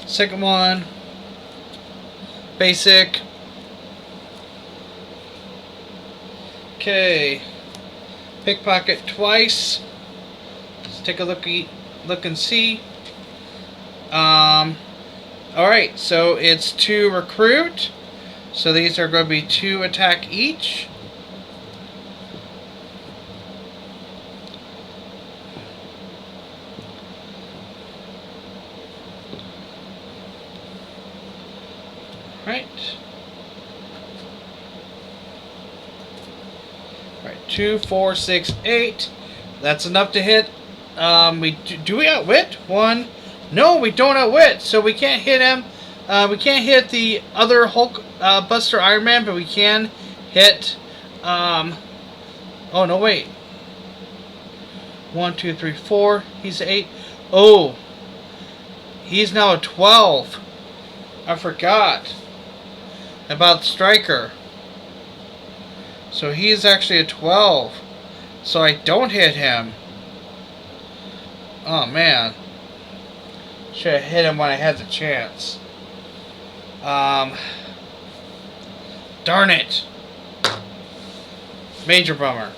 Second one, basic. Okay. Pickpocket twice. Let's take a look and see. Alright, so it's 2 recruit. So these are going to be 2 attack each. Right. Alright, 2, 4, 6, 8. That's enough to hit. Do we outwit? 1. No, we don't outwit, so we can't hit him. We can't hit the other Hulk Buster Iron Man, but we can hit. Oh no, wait. 1, 2, 3, 4. He's 8. Oh, He's now a 12. I forgot about Striker. So he's actually a 12. So I don't hit him. Oh man. Should have hit him when I had the chance. Darn it. Major bummer.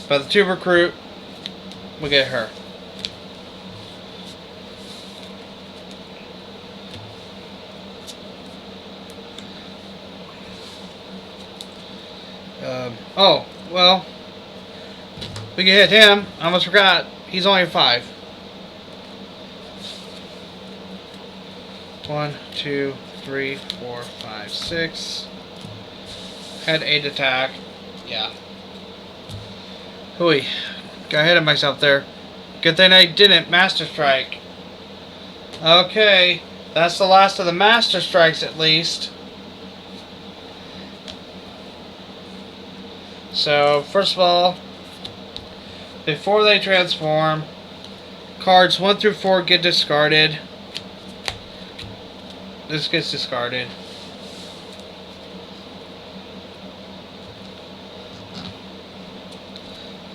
But the 2 recruit, we get her. Oh, well, we can hit him. I almost forgot. He's only a 5. 1, 2, 3, 4, 5, 6. Had 8 attack. Yeah. Hooey. Got ahead of myself there. Good thing I didn't Master Strike. Okay. That's the last of the Master Strikes at least. So, first of all, before they transform, cards 1 through 4 get discarded. This gets discarded.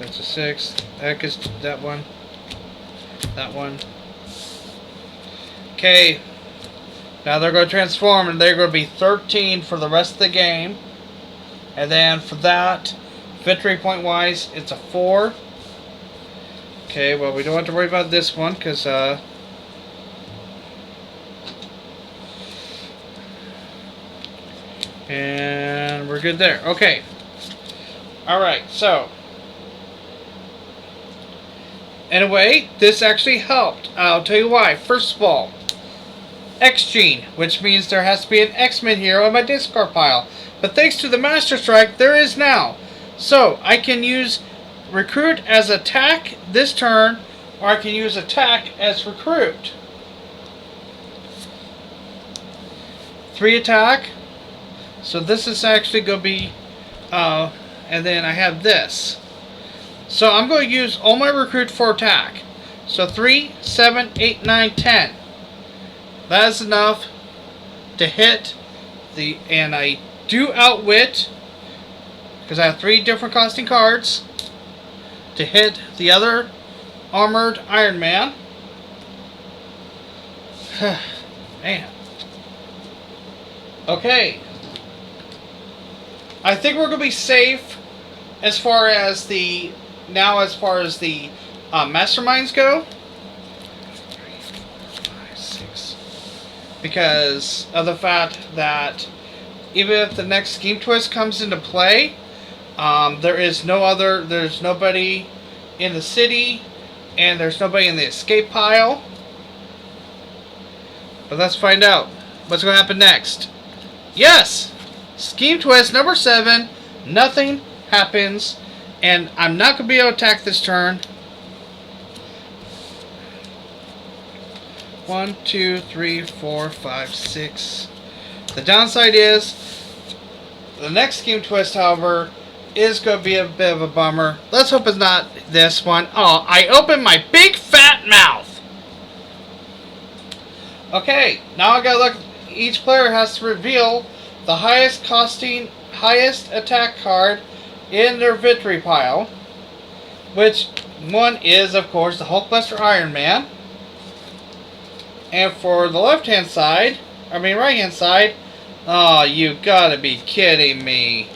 That's a 6. That gets that one. That one. Okay. Now they're going to transform and they're going to be 13 for the rest of the game. And then for that, victory point wise, it's a 4. Okay, well we don't have to worry about this one because and we're good there. Okay. Alright, so anyway, this actually helped. I'll tell you why. First of all, X Gene, which means there has to be an X-Men hero in my discard pile. But thanks to the Master Strike, there is now. So, I can use Recruit as attack this turn, or I can use attack as Recruit. 3 attack. So this is actually going to be, and then I have this. So I'm going to use all my Recruit for attack. So 3, 7, 8, 9, 10. That is enough to hit the, and I do outwit, because I have 3 different costing cards, to hit the other armored Iron Man. Man. Okay. I think we're going to be safe as far as the, masterminds go. 3, 4, 5, 6. Because of the fact that even if the next Scheme Twist comes into play, there's nobody in the city, and there's nobody in the escape pile. But let's find out what's going to happen next. Yes! Scheme Twist number 7. Nothing happens, and I'm not going to be able to attack this turn. 1, 2, 3, 4, 5, 6. The downside is the next Scheme Twist, however, is going to be a bit of a bummer. Let's hope it's not this one. Oh, I opened my big fat mouth. Okay, now I gotta look. Each player has to reveal the highest attack card in their victory pile, which one is, of course, the Hulkbuster Iron Man. And for the right hand side, oh, you gotta be kidding me.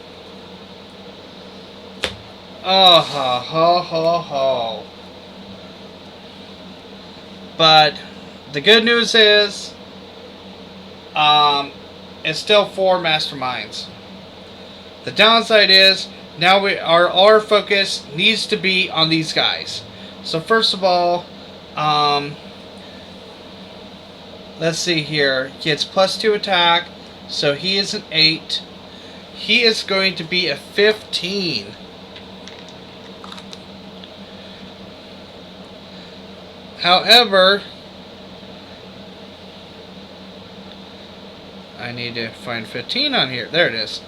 Oh, ho, ho, ho, ho. But the good news is, it's still 4 masterminds. The downside is, now our focus needs to be on these guys. So first of all, let's see here. He gets +2 attack, so he is an 8. He is going to be a 15. However, I need to find 15 on here. There it is.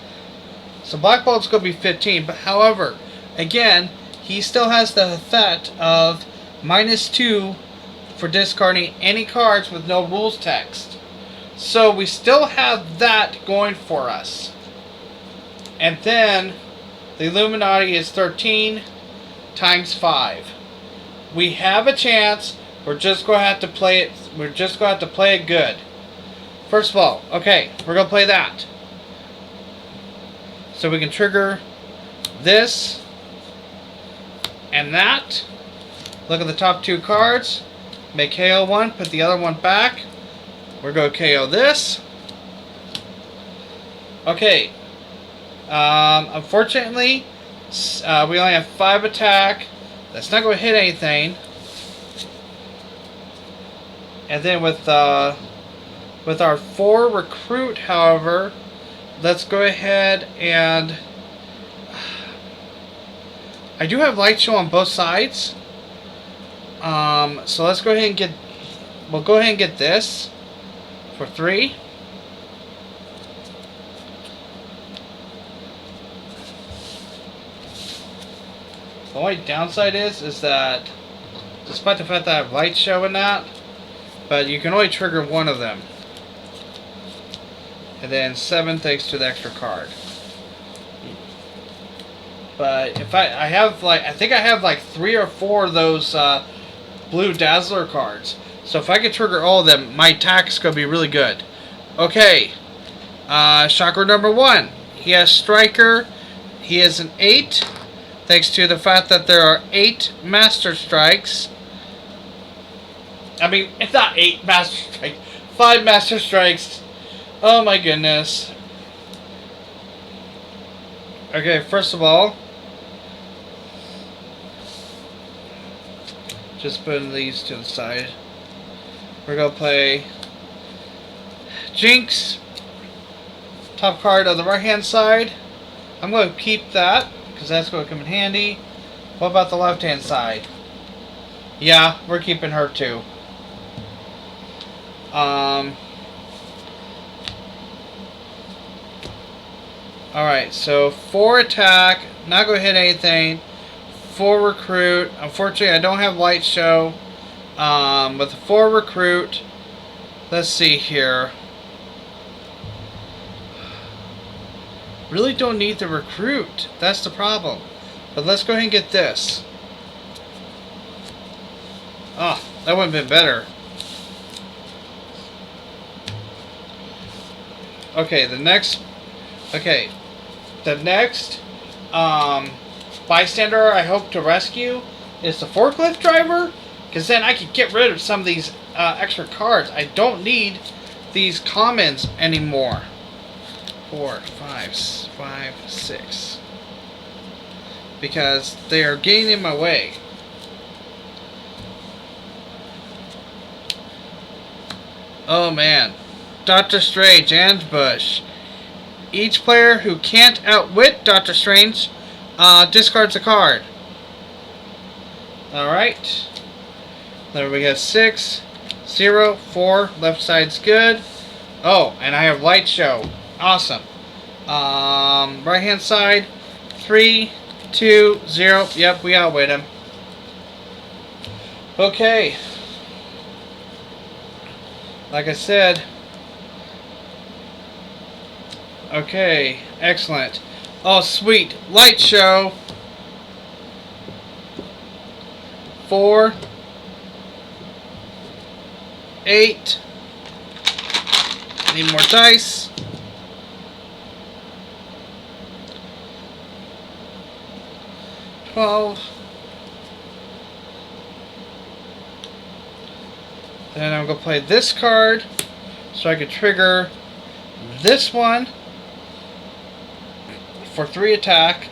So Black Bolt's going to be 15, but however, again, he still has the effect of -2 for discarding any cards with no rules text. So we still have that going for us. And then the Illumanati is 13 times 5. We have a chance. We're just going to have to play it. We're just going to have to play it good. First of all, okay, we're going to play that. So we can trigger this and that. Look at the top 2 cards. Make KO one, put the other one back. We're going to KO this. Okay. Unfortunately, we only have 5 attack. That's not going to hit anything. And then with our 4 recruit, however, let's go ahead and I do have light show on both sides. So let's go ahead and get. We'll go ahead and get this for 3. The only downside is that, despite the fact that I have light show in that, but you can only trigger one of them. And then 7 thanks to the extra card. But if I have like, I think I have like 3 or 4 of those blue Dazzler cards. So if I could trigger all of them, my attack is going to be really good. Okay. Chakra number 1. He has Striker. He is an 8. Thanks to the fact that there are 8 Master Strikes. I mean, it's not 8 Master Strikes. 5 Master Strikes. Oh my goodness. Okay, first of all, just putting these to the side. We're going to play Jinx. Top card on the right hand side. I'm going to keep that, because that's going to come in handy. What about the left hand side? Yeah, we're keeping her too. Alright, so 4 attack, not going to hit anything. 4 recruit. Unfortunately, I don't have light show. With 4 recruit, let's see here. Really don't need the recruit. That's the problem. But let's go ahead and get this. Oh, that would have been better. Okay, the next bystander I hope to rescue is the forklift driver, because then I can get rid of some of these extra cards. I don't need these commons anymore. 4, 5, 6, because they are getting in my way. Oh man. Doctor Strange and Bush. Each player who can't outwit Doctor Strange discards a card. Alright. Then we got 6, 0, 4. Left side's good. Oh, and I have light show. Awesome. Right hand side. 3, 2, 0. Yep, we outwit him. Okay. Like I said. Okay, excellent. Oh, sweet. Light show. 4, 8. Need more dice. 12. Then I'm going to play this card so I can trigger this one for 3 attack.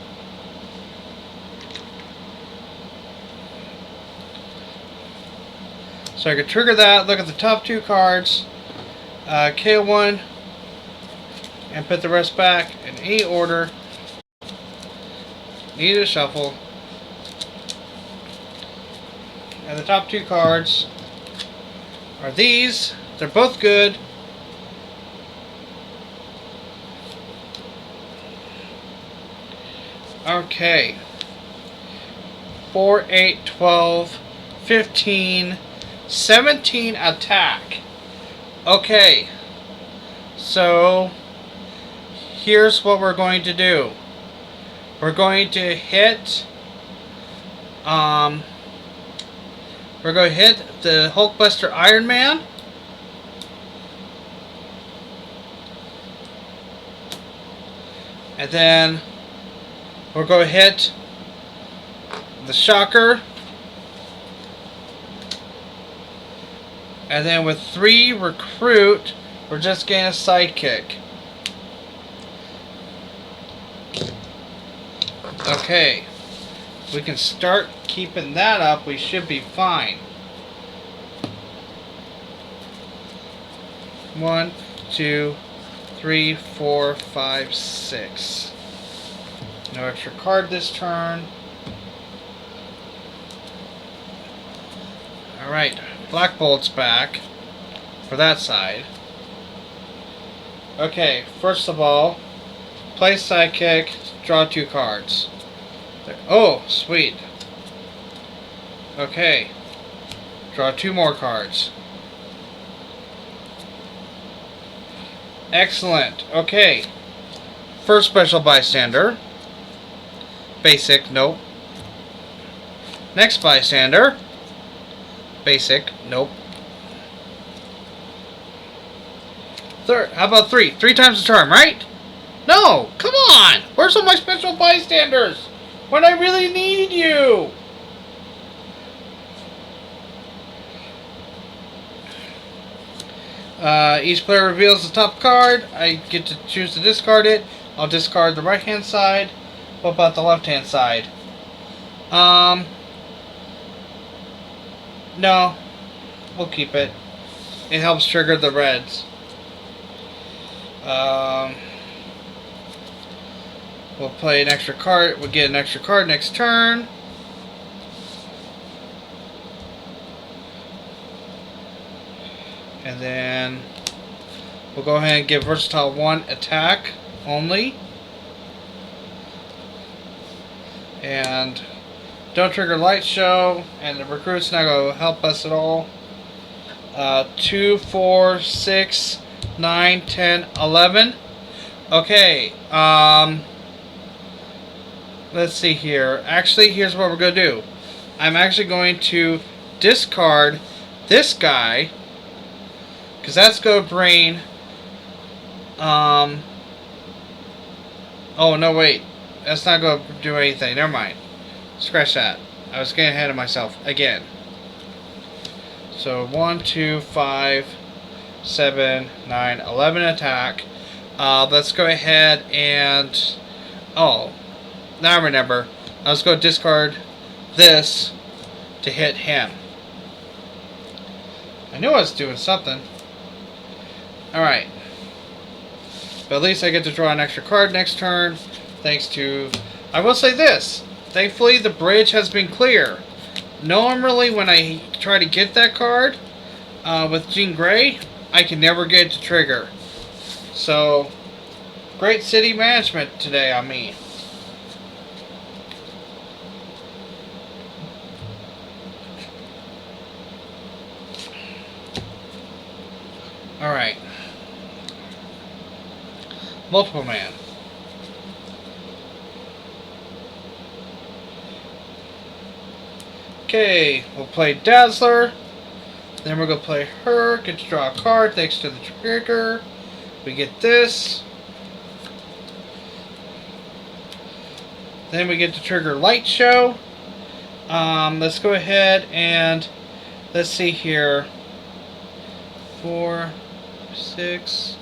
So I can trigger that, look at the top 2 cards, KO 1, and put the rest back in any order. Need a shuffle. And the top 2 cards are these. They're both good. Okay. 4, 8, 12, 15, 17 attack. Okay. So here's what we're going to do. We're going to hit the Hulkbuster Iron Man. And then we're going to hit the Shocker. And then with 3 Recruit, we're just getting a Sidekick. Okay. We can start keeping that up. We should be fine. 1, 2, 3, 4, 5, 6. No extra card this turn. Alright, Black Bolt's back for that side. Okay, first of all, play Sidekick, draw 2 cards. Oh, sweet. Okay, draw 2 more cards. Excellent. Okay. First special bystander. Basic, nope. Next bystander. Basic, nope. Third, how about 3? 3 times the charm, right? No, come on! Where's all my special bystanders? When I really need you! Each player reveals the top card. I get to choose to discard it. I'll discard the right hand side. What about the left hand side? No. We'll keep it. It helps trigger the reds. We'll play an extra card. We'll get an extra card next turn. And then we'll go ahead and give Versatile 1 attack only. And don't trigger Light Show. And the Recruit's not going to help us at all. 2, 4, 6, 9, 10, 11. Okay. Let's see here. Actually, here's what we're going to do. I'm actually going to discard this guy. Because that's going to bring... oh, no, wait. That's not going to do anything. Never mind. Scratch that. I was getting ahead of myself again. So, 1, 2, 5, 7, 9, 11 attack. Let's go ahead and... Oh, now I remember. I was going to discard this to hit him. I knew I was doing something. Alright. But at least I get to draw an extra card next turn. Thanks to... I will say this. Thankfully, the bridge has been clear. Normally, when I try to get that card with Jean Grey, I can never get it to trigger. So, great city management today on me. Alright. Multiple man. Okay, we'll play Dazzler. Then we're going to play her. Get to draw a card thanks to the trigger. We get this. Then we get to trigger Light Show. Let's go ahead and let's see here. 4, 6.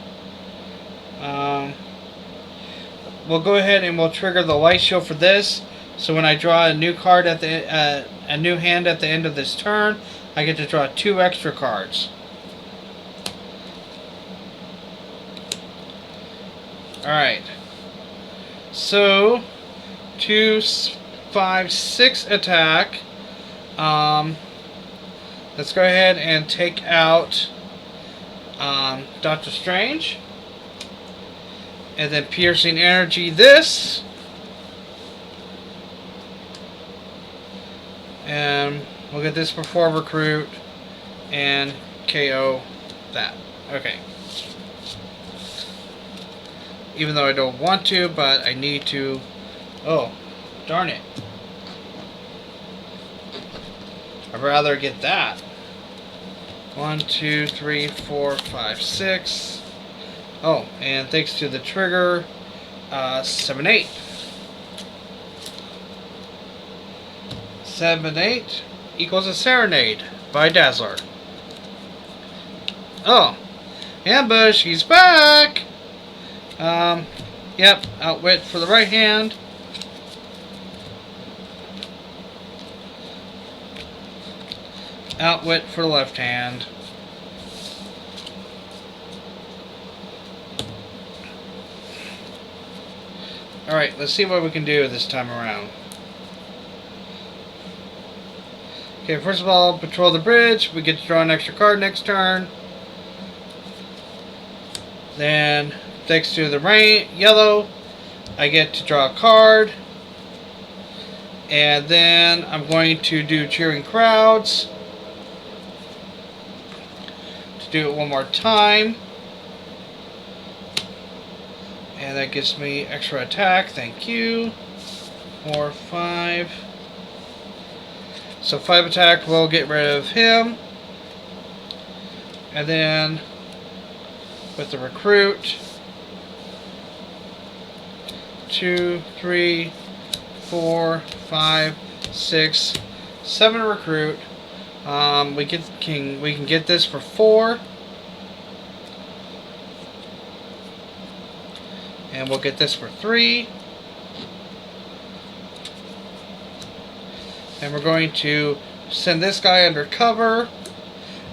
We'll go ahead and we'll trigger the Light Show for this. So when I draw a new card at the a new hand at the end of this turn, I get to draw 2 extra cards. Alright. So 2, 5, 6 attack. Let's go ahead and take out Doctor Strange. And then Piercing Energy this. And we'll get this before Recruit. and KO that. Okay. Even though I don't want to, but I need to. Oh, darn it. I'd rather get that. 1, 2, 3, 4, 5, 6. Oh, and thanks to the trigger, 7, 8. 7, 8 equals a Serenade by Dazzler. Oh, ambush, he's back! Yep, outwit for the right hand. Outwit for the left hand. Alright, let's see what we can do this time around. Okay, first of all, patrol the bridge. We get to draw an extra card next turn. Then, thanks to the rain, yellow, I get to draw a card. And then I'm going to do Cheering Crowds. To do it one more time. And that gives me extra attack. Thank you. 4, 5. So 5 attack will get rid of him. And then with the recruit, 2, 3, 4, 5, 6, 7 recruit. We can get this for 4. And we'll get this for 3. And we're going to send this guy under cover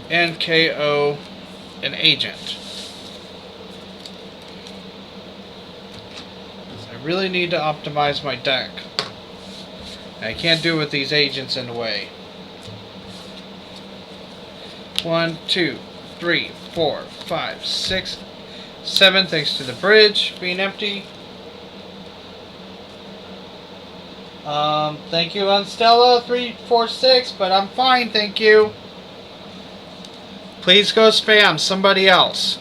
and KO an agent. I really need to optimize my deck. I can't do it with these agents in the way. 1, 2, 3, 4, 5, 6, 7, thanks to the bridge being empty. Thank you, Unstella 346, but I'm fine, thank you. Please go spam somebody else.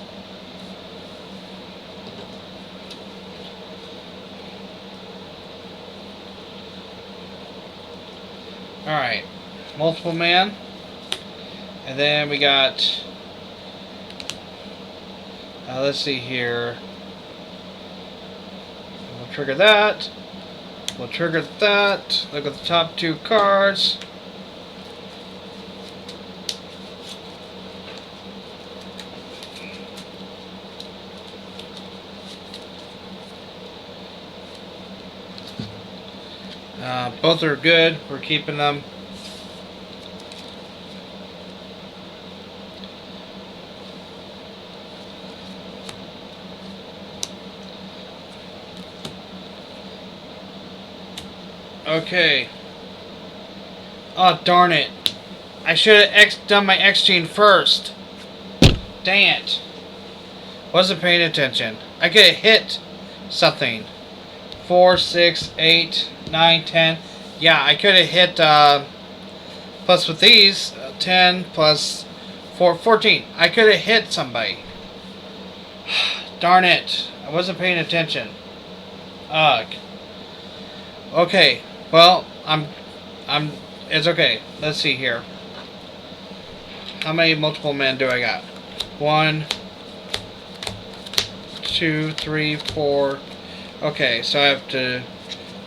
Alright, multiple man. And then we got, let's see here. We'll trigger that. We'll trigger that. Look at the top 2 cards. Both are good. We're keeping them. Okay. Oh, darn it. I should have done my X gene first. Dang it. Wasn't paying attention. I could have hit something. 4, 6, 8, 9, 10. Yeah, I could have hit, plus with these, 10 plus 4, 14. I could have hit somebody. Darn it. I wasn't paying attention. Ugh. Okay. Well, it's okay. Let's see here. How many multiple men do I got? 1, 2, 3, 4. Okay, so I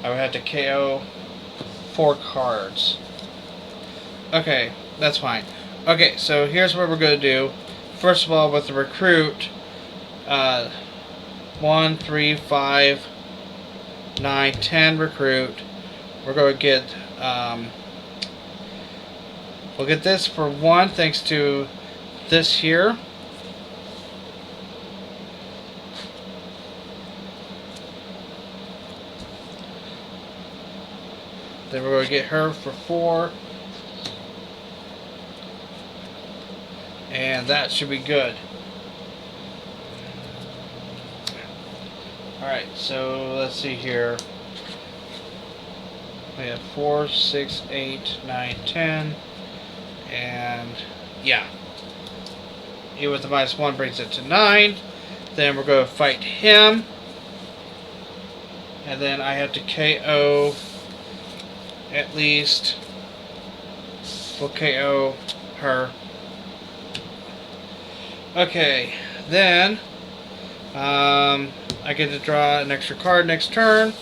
would have to KO 4 cards. Okay, that's fine. Okay, so here's what we're going to do. First of all, with the recruit, 1, 3, 5, 9, 10 recruit. We're going to get, we'll get this for 1 thanks to this here. Then we're going to get her for 4. And that should be good. Alright, so let's see here. We have 4, 6, 8, 9, 10. And Yeah. He with the -1 brings it to 9. Then we're going to fight him. And then I have to KO at least. We'll KO her. Okay. Then I get to draw an extra card next turn.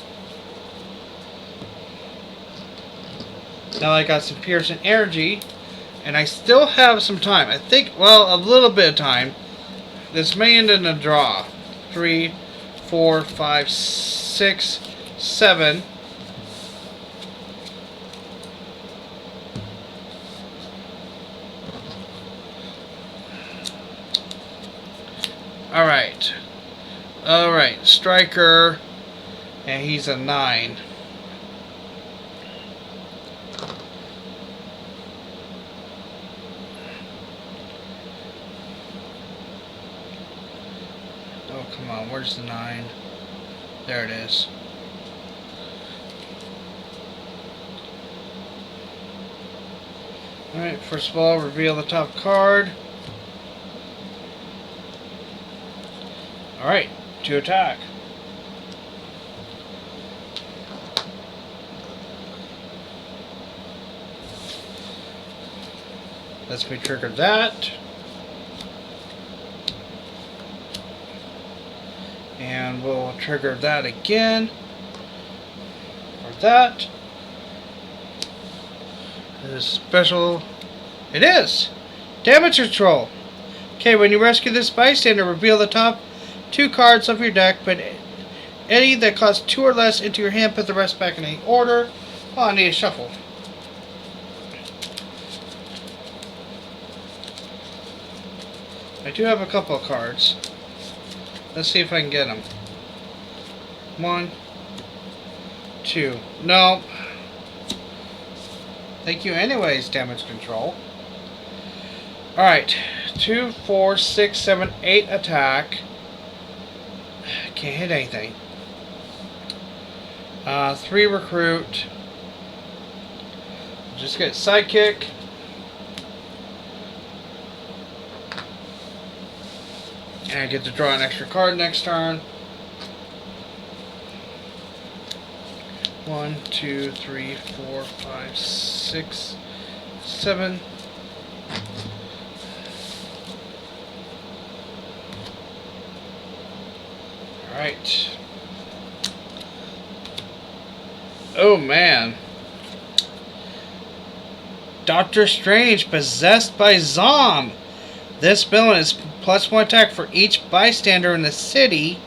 Now I got some piercing energy. And I still have some time. I think, well, a little bit of time. This may end in a draw. 3, 4, 5, 6, 7. Alright. Alright. Striker. And he's a 9. Oh, come on. Where's the 9? There it is. Alright, first of all, reveal the top card. Alright, to attack. Let's me trigger that. And we'll trigger that again. Or that. This special. It is! Damage control! Okay, when you rescue this bystander, reveal the top 2 cards of your deck, put any that cost 2 or less into your hand, put the rest back in any order. Oh, I need a shuffle. I do have a couple of cards. Let's see if I can get them. 1, 2. No. Thank you anyways, damage control. Alright. 2, 4, 6, 7, 8 attack. Can't hit anything. 3 recruit. Just get sidekick. And I get to draw an extra card next turn. 1, 2, 3, 4, 5, 6, 7. Alright. Oh man. Doctor Strange, possessed by Zom. This villain is +1 attack for each bystander in the city.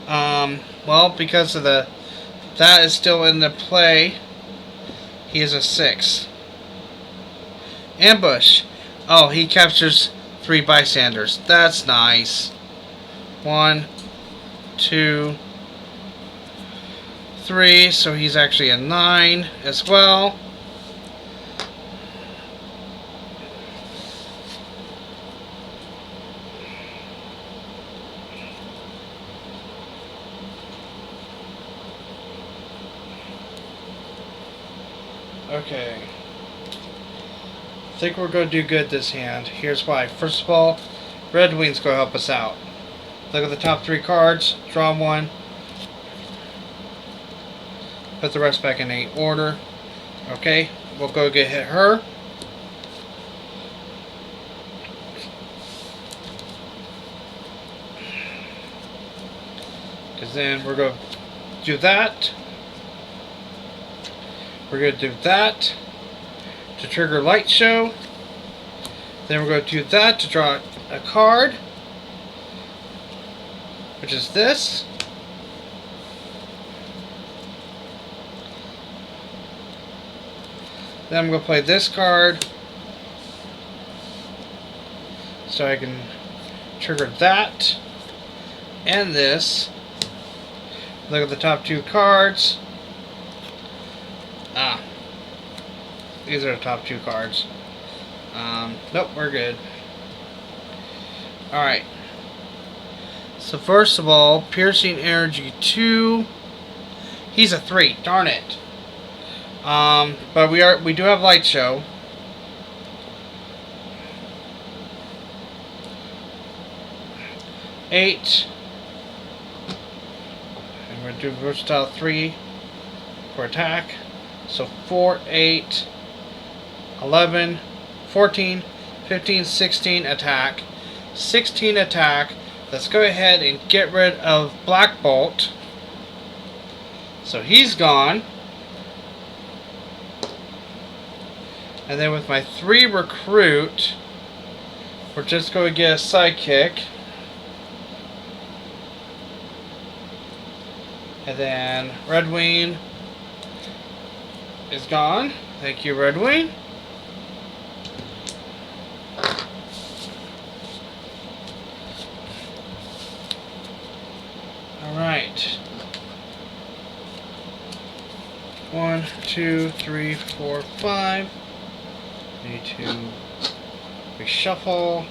Well, because of the... That is still in the play. He is a 6. Ambush. Oh, he captures 3 bystanders. That's nice. 1, 2, 3. So he's actually a 9 as well. Okay. I think we're going to do good this hand. Here's why. First of all, Red Wing's going to help us out. Look at the top 3 cards. Draw 1. Put the rest back in any order. Okay. We'll go get hit her. Because then we're going to do that. We're going to do that to trigger Light Show. Then we're going to do that to draw a card, which is this. Then I'm going to play this card so I can trigger that and this. Look at the top 2 cards. These are the top 2 cards. Nope, we're good. Alright. So first of all, Piercing Energy 2. He's a 3, darn it. But we do have Light Show. 8. And we're going to do versatile 3 for attack. So 4, 8, 11, 14, 15, 16 attack. 16 attack. Let's go ahead and get rid of Black Bolt. So he's gone. And then with my 3 recruit, we're just going to get a sidekick. And then Red Wing is gone. Thank you, Red Wing. Alright. 1, 2, 3, 4, 5. Need to reshuffle.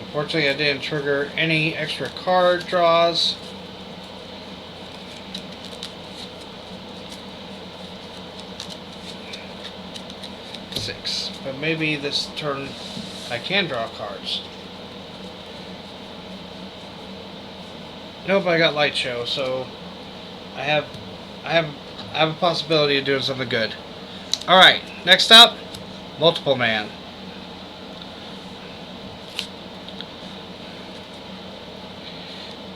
Unfortunately, I didn't trigger any extra card draws. Six. But maybe this turn I can draw cards. Nope, I got Light Show, so I have a possibility of doing something good. Alright, next up, Multiple Man.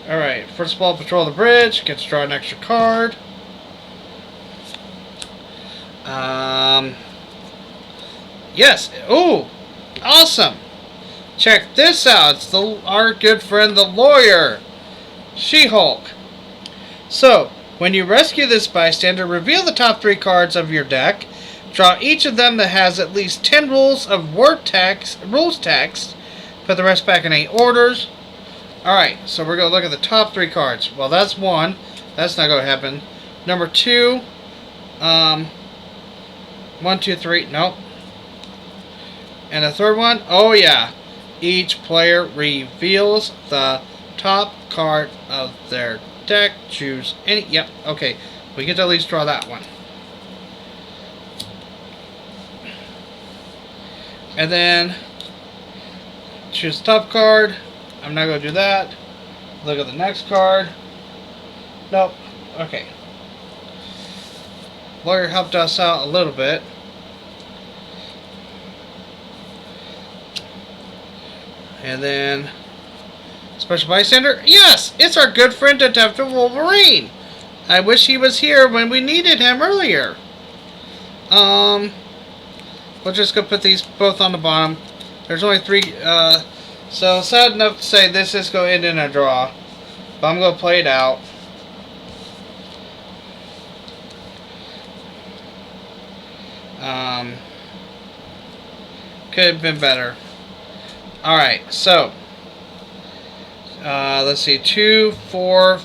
Alright, first of all, patrol the bridge, get to draw an extra card. Yes, ooh, awesome. Check this out, it's our good friend the lawyer, She-Hulk. So, when you rescue this bystander, reveal the top 3 cards of your deck. Draw each of them that has at least 10 rules text. Put the rest back in 8 orders. Alright, so we're going to look at the top 3 cards. Well, that's 1. That's not going to happen. Number 2. 1, 2, 3. Nope. And the third one. Oh, yeah. Each player reveals the top card of their deck. Choose any. Yep, okay. We get to at least draw that one. And then choose the top card. I'm not going to do that. Look at the next card. Nope. Okay. Lawyer helped us out a little bit. And then Special Bystander? Yes! It's our good friend Detective Wolverine! I wish he was here when we needed him earlier. We'll just go put these both on the bottom. There's only 3, so sad enough to say this is going to end in a draw. But I'm going to play it out. Could have been better. Alright, so let's see, 2, 4,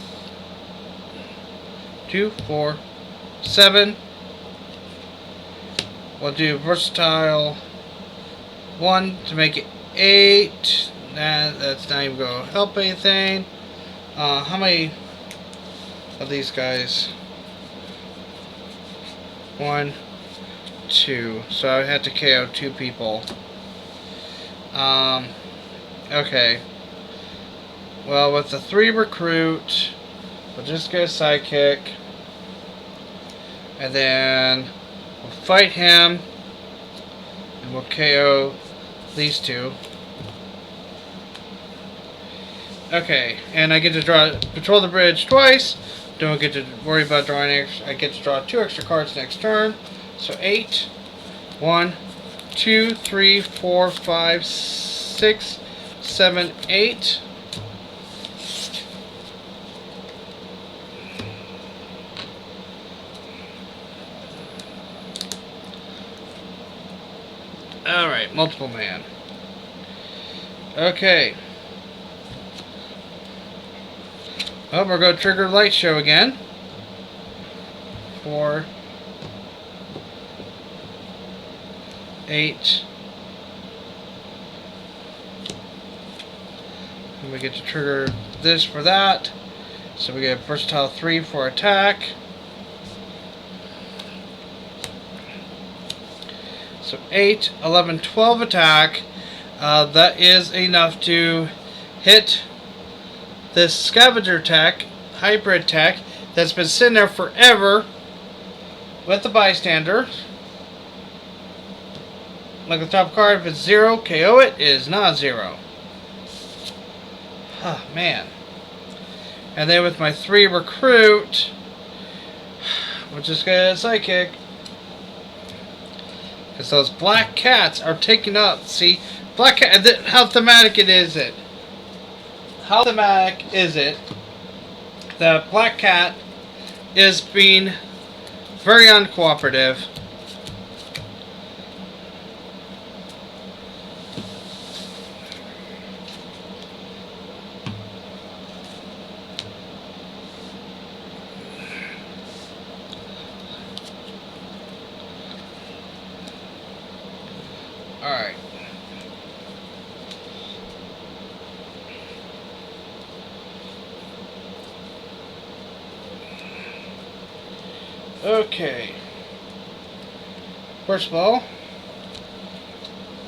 7. We'll do versatile 1 to make it 8. That's not even going to help anything. How many of these guys? 1, 2. So I had to KO 2 people. Okay. Well, with the 3 recruit, we'll just get a sidekick. And then we'll fight him. And we'll KO these 2. Okay, and I get to patrol the bridge twice. Don't get to worry about drawing I get to draw 2 extra cards next turn. So 8. 1, 2, 3, 4, 5, 6, 7, 8. Alright, Multiple Man. Okay. Well, we're going to trigger Light Show again. 4, 8. And we get to trigger this for that. So we get versatile 3 for attack. So 8, 11, 12 attack. that is enough to hit this scavenger tech, hybrid tech, that's been sitting there forever with the bystander. Look at the top card. If it's 0, KO it. It is not 0. Oh, man. And then with my 3 recruit, we'll just get a sidekick. Because those black cats are taking up. See? Black cat. How thematic it is it? How thematic is it that black cat is being very uncooperative? Alright. Okay. First of all,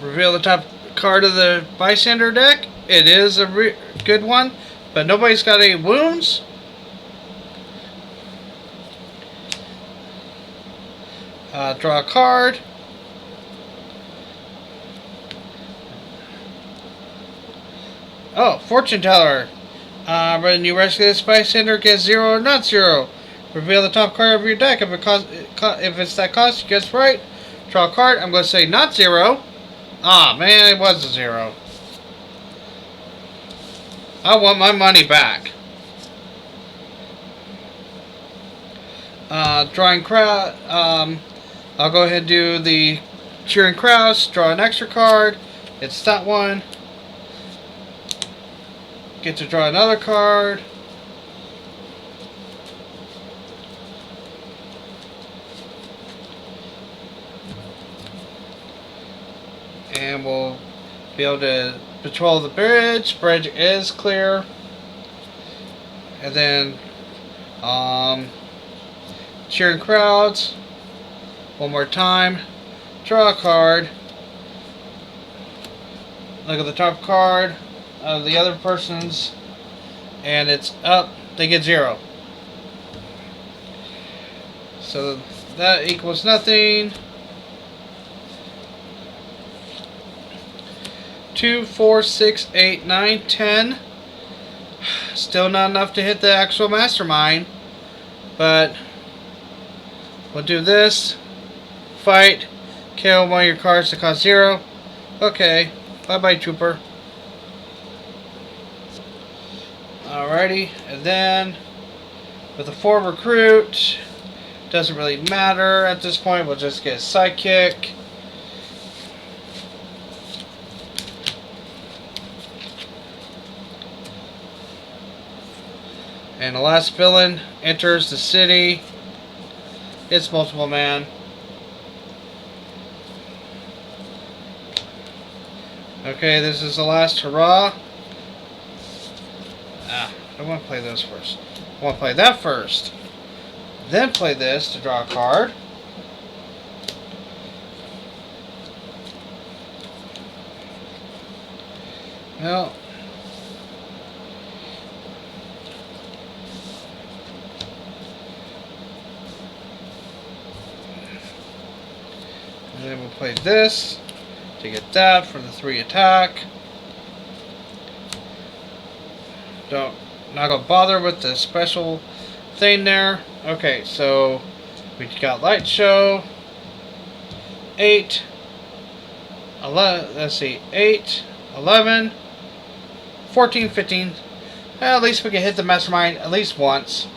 reveal the top card of the bystander deck. It is a good one, but nobody's got any wounds. Draw a card. Oh, fortune teller. When you rescue this bystander, gets 0 or not 0. Reveal the top card of your deck. If it's that cost, you guess right. Draw a card. I'm going to say not 0. Ah, man, it was a 0. I want my money back. Drawing crowd. I'll go ahead and do the cheering crowds. Draw an extra card. It's that one. Get to draw another card. And we'll be able to patrol the bridge. Bridge is clear. And then cheering crowds. One more time. Draw a card. Look at the top card of the other person's, and it's up. They get 0. So that equals nothing. 2, 4, 6, 8, 9, 10. Still not enough to hit the actual mastermind, but we'll do this. Fight. KO one of your cards to cost 0. Okay. Bye bye, trooper. Alrighty, and then with the 4 recruit, doesn't really matter at this point. We'll just get a sidekick. And the last villain enters the city. It's multiple man. Okay, this is the last hurrah. I want to play those first. I want to play that first. Then play this to draw a card. Well, and then we'll play this to get that for the 3 attack. Not gonna bother with the special thing there. Okay, so we got light show. 8, 11. Let's see, 8, 11, 14, 15. Well, at least we can hit the mastermind at least once.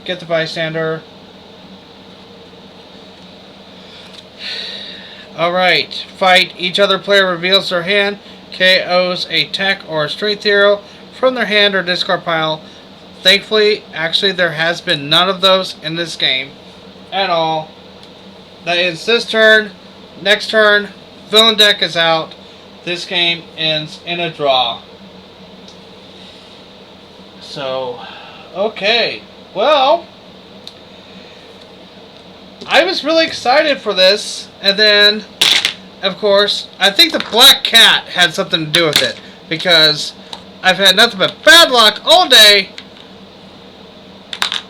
Get the bystander. Alright, fight. Each other player reveals their hand, KOs a tech or a strength hero from their hand or discard pile. Thankfully, actually, there has been none of those in this game at all. That is this turn. Next turn, villain deck is out. This game ends in a draw. So, okay. Well, I was really excited for this, and then of course, I think the black cat had something to do with it, because I've had nothing but bad luck all day.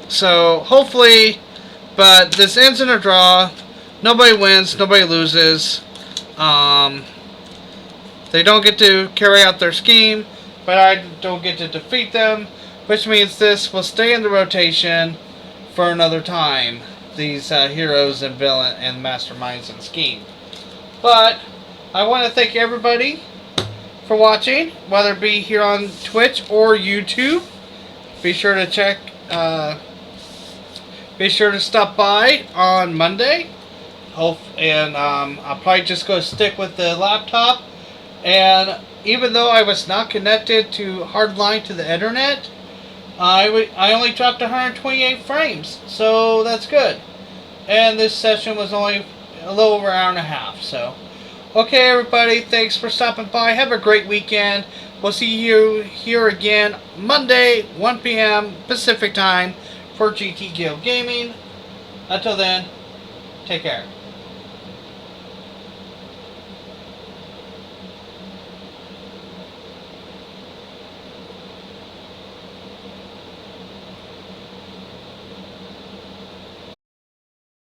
So, hopefully, but this ends in a draw. Nobody wins, nobody loses. They don't get to carry out their scheme, but I don't get to defeat them, which means this will stay in the rotation for another time. These heroes and villain and masterminds and scheme. But I want to thank everybody for watching, whether it be here on Twitch or YouTube. Be sure to check. Be sure to stop by on Monday. And I'll probably just go stick with the laptop. And even though I was not connected to hardline to the internet, I only dropped 128 frames, so that's good. And this session was only a little over an hour and a half. So, okay, everybody, thanks for stopping by. Have a great weekend. We'll see you here again Monday, 1 p.m. Pacific time for GT Guild Gaming. Until then, take care.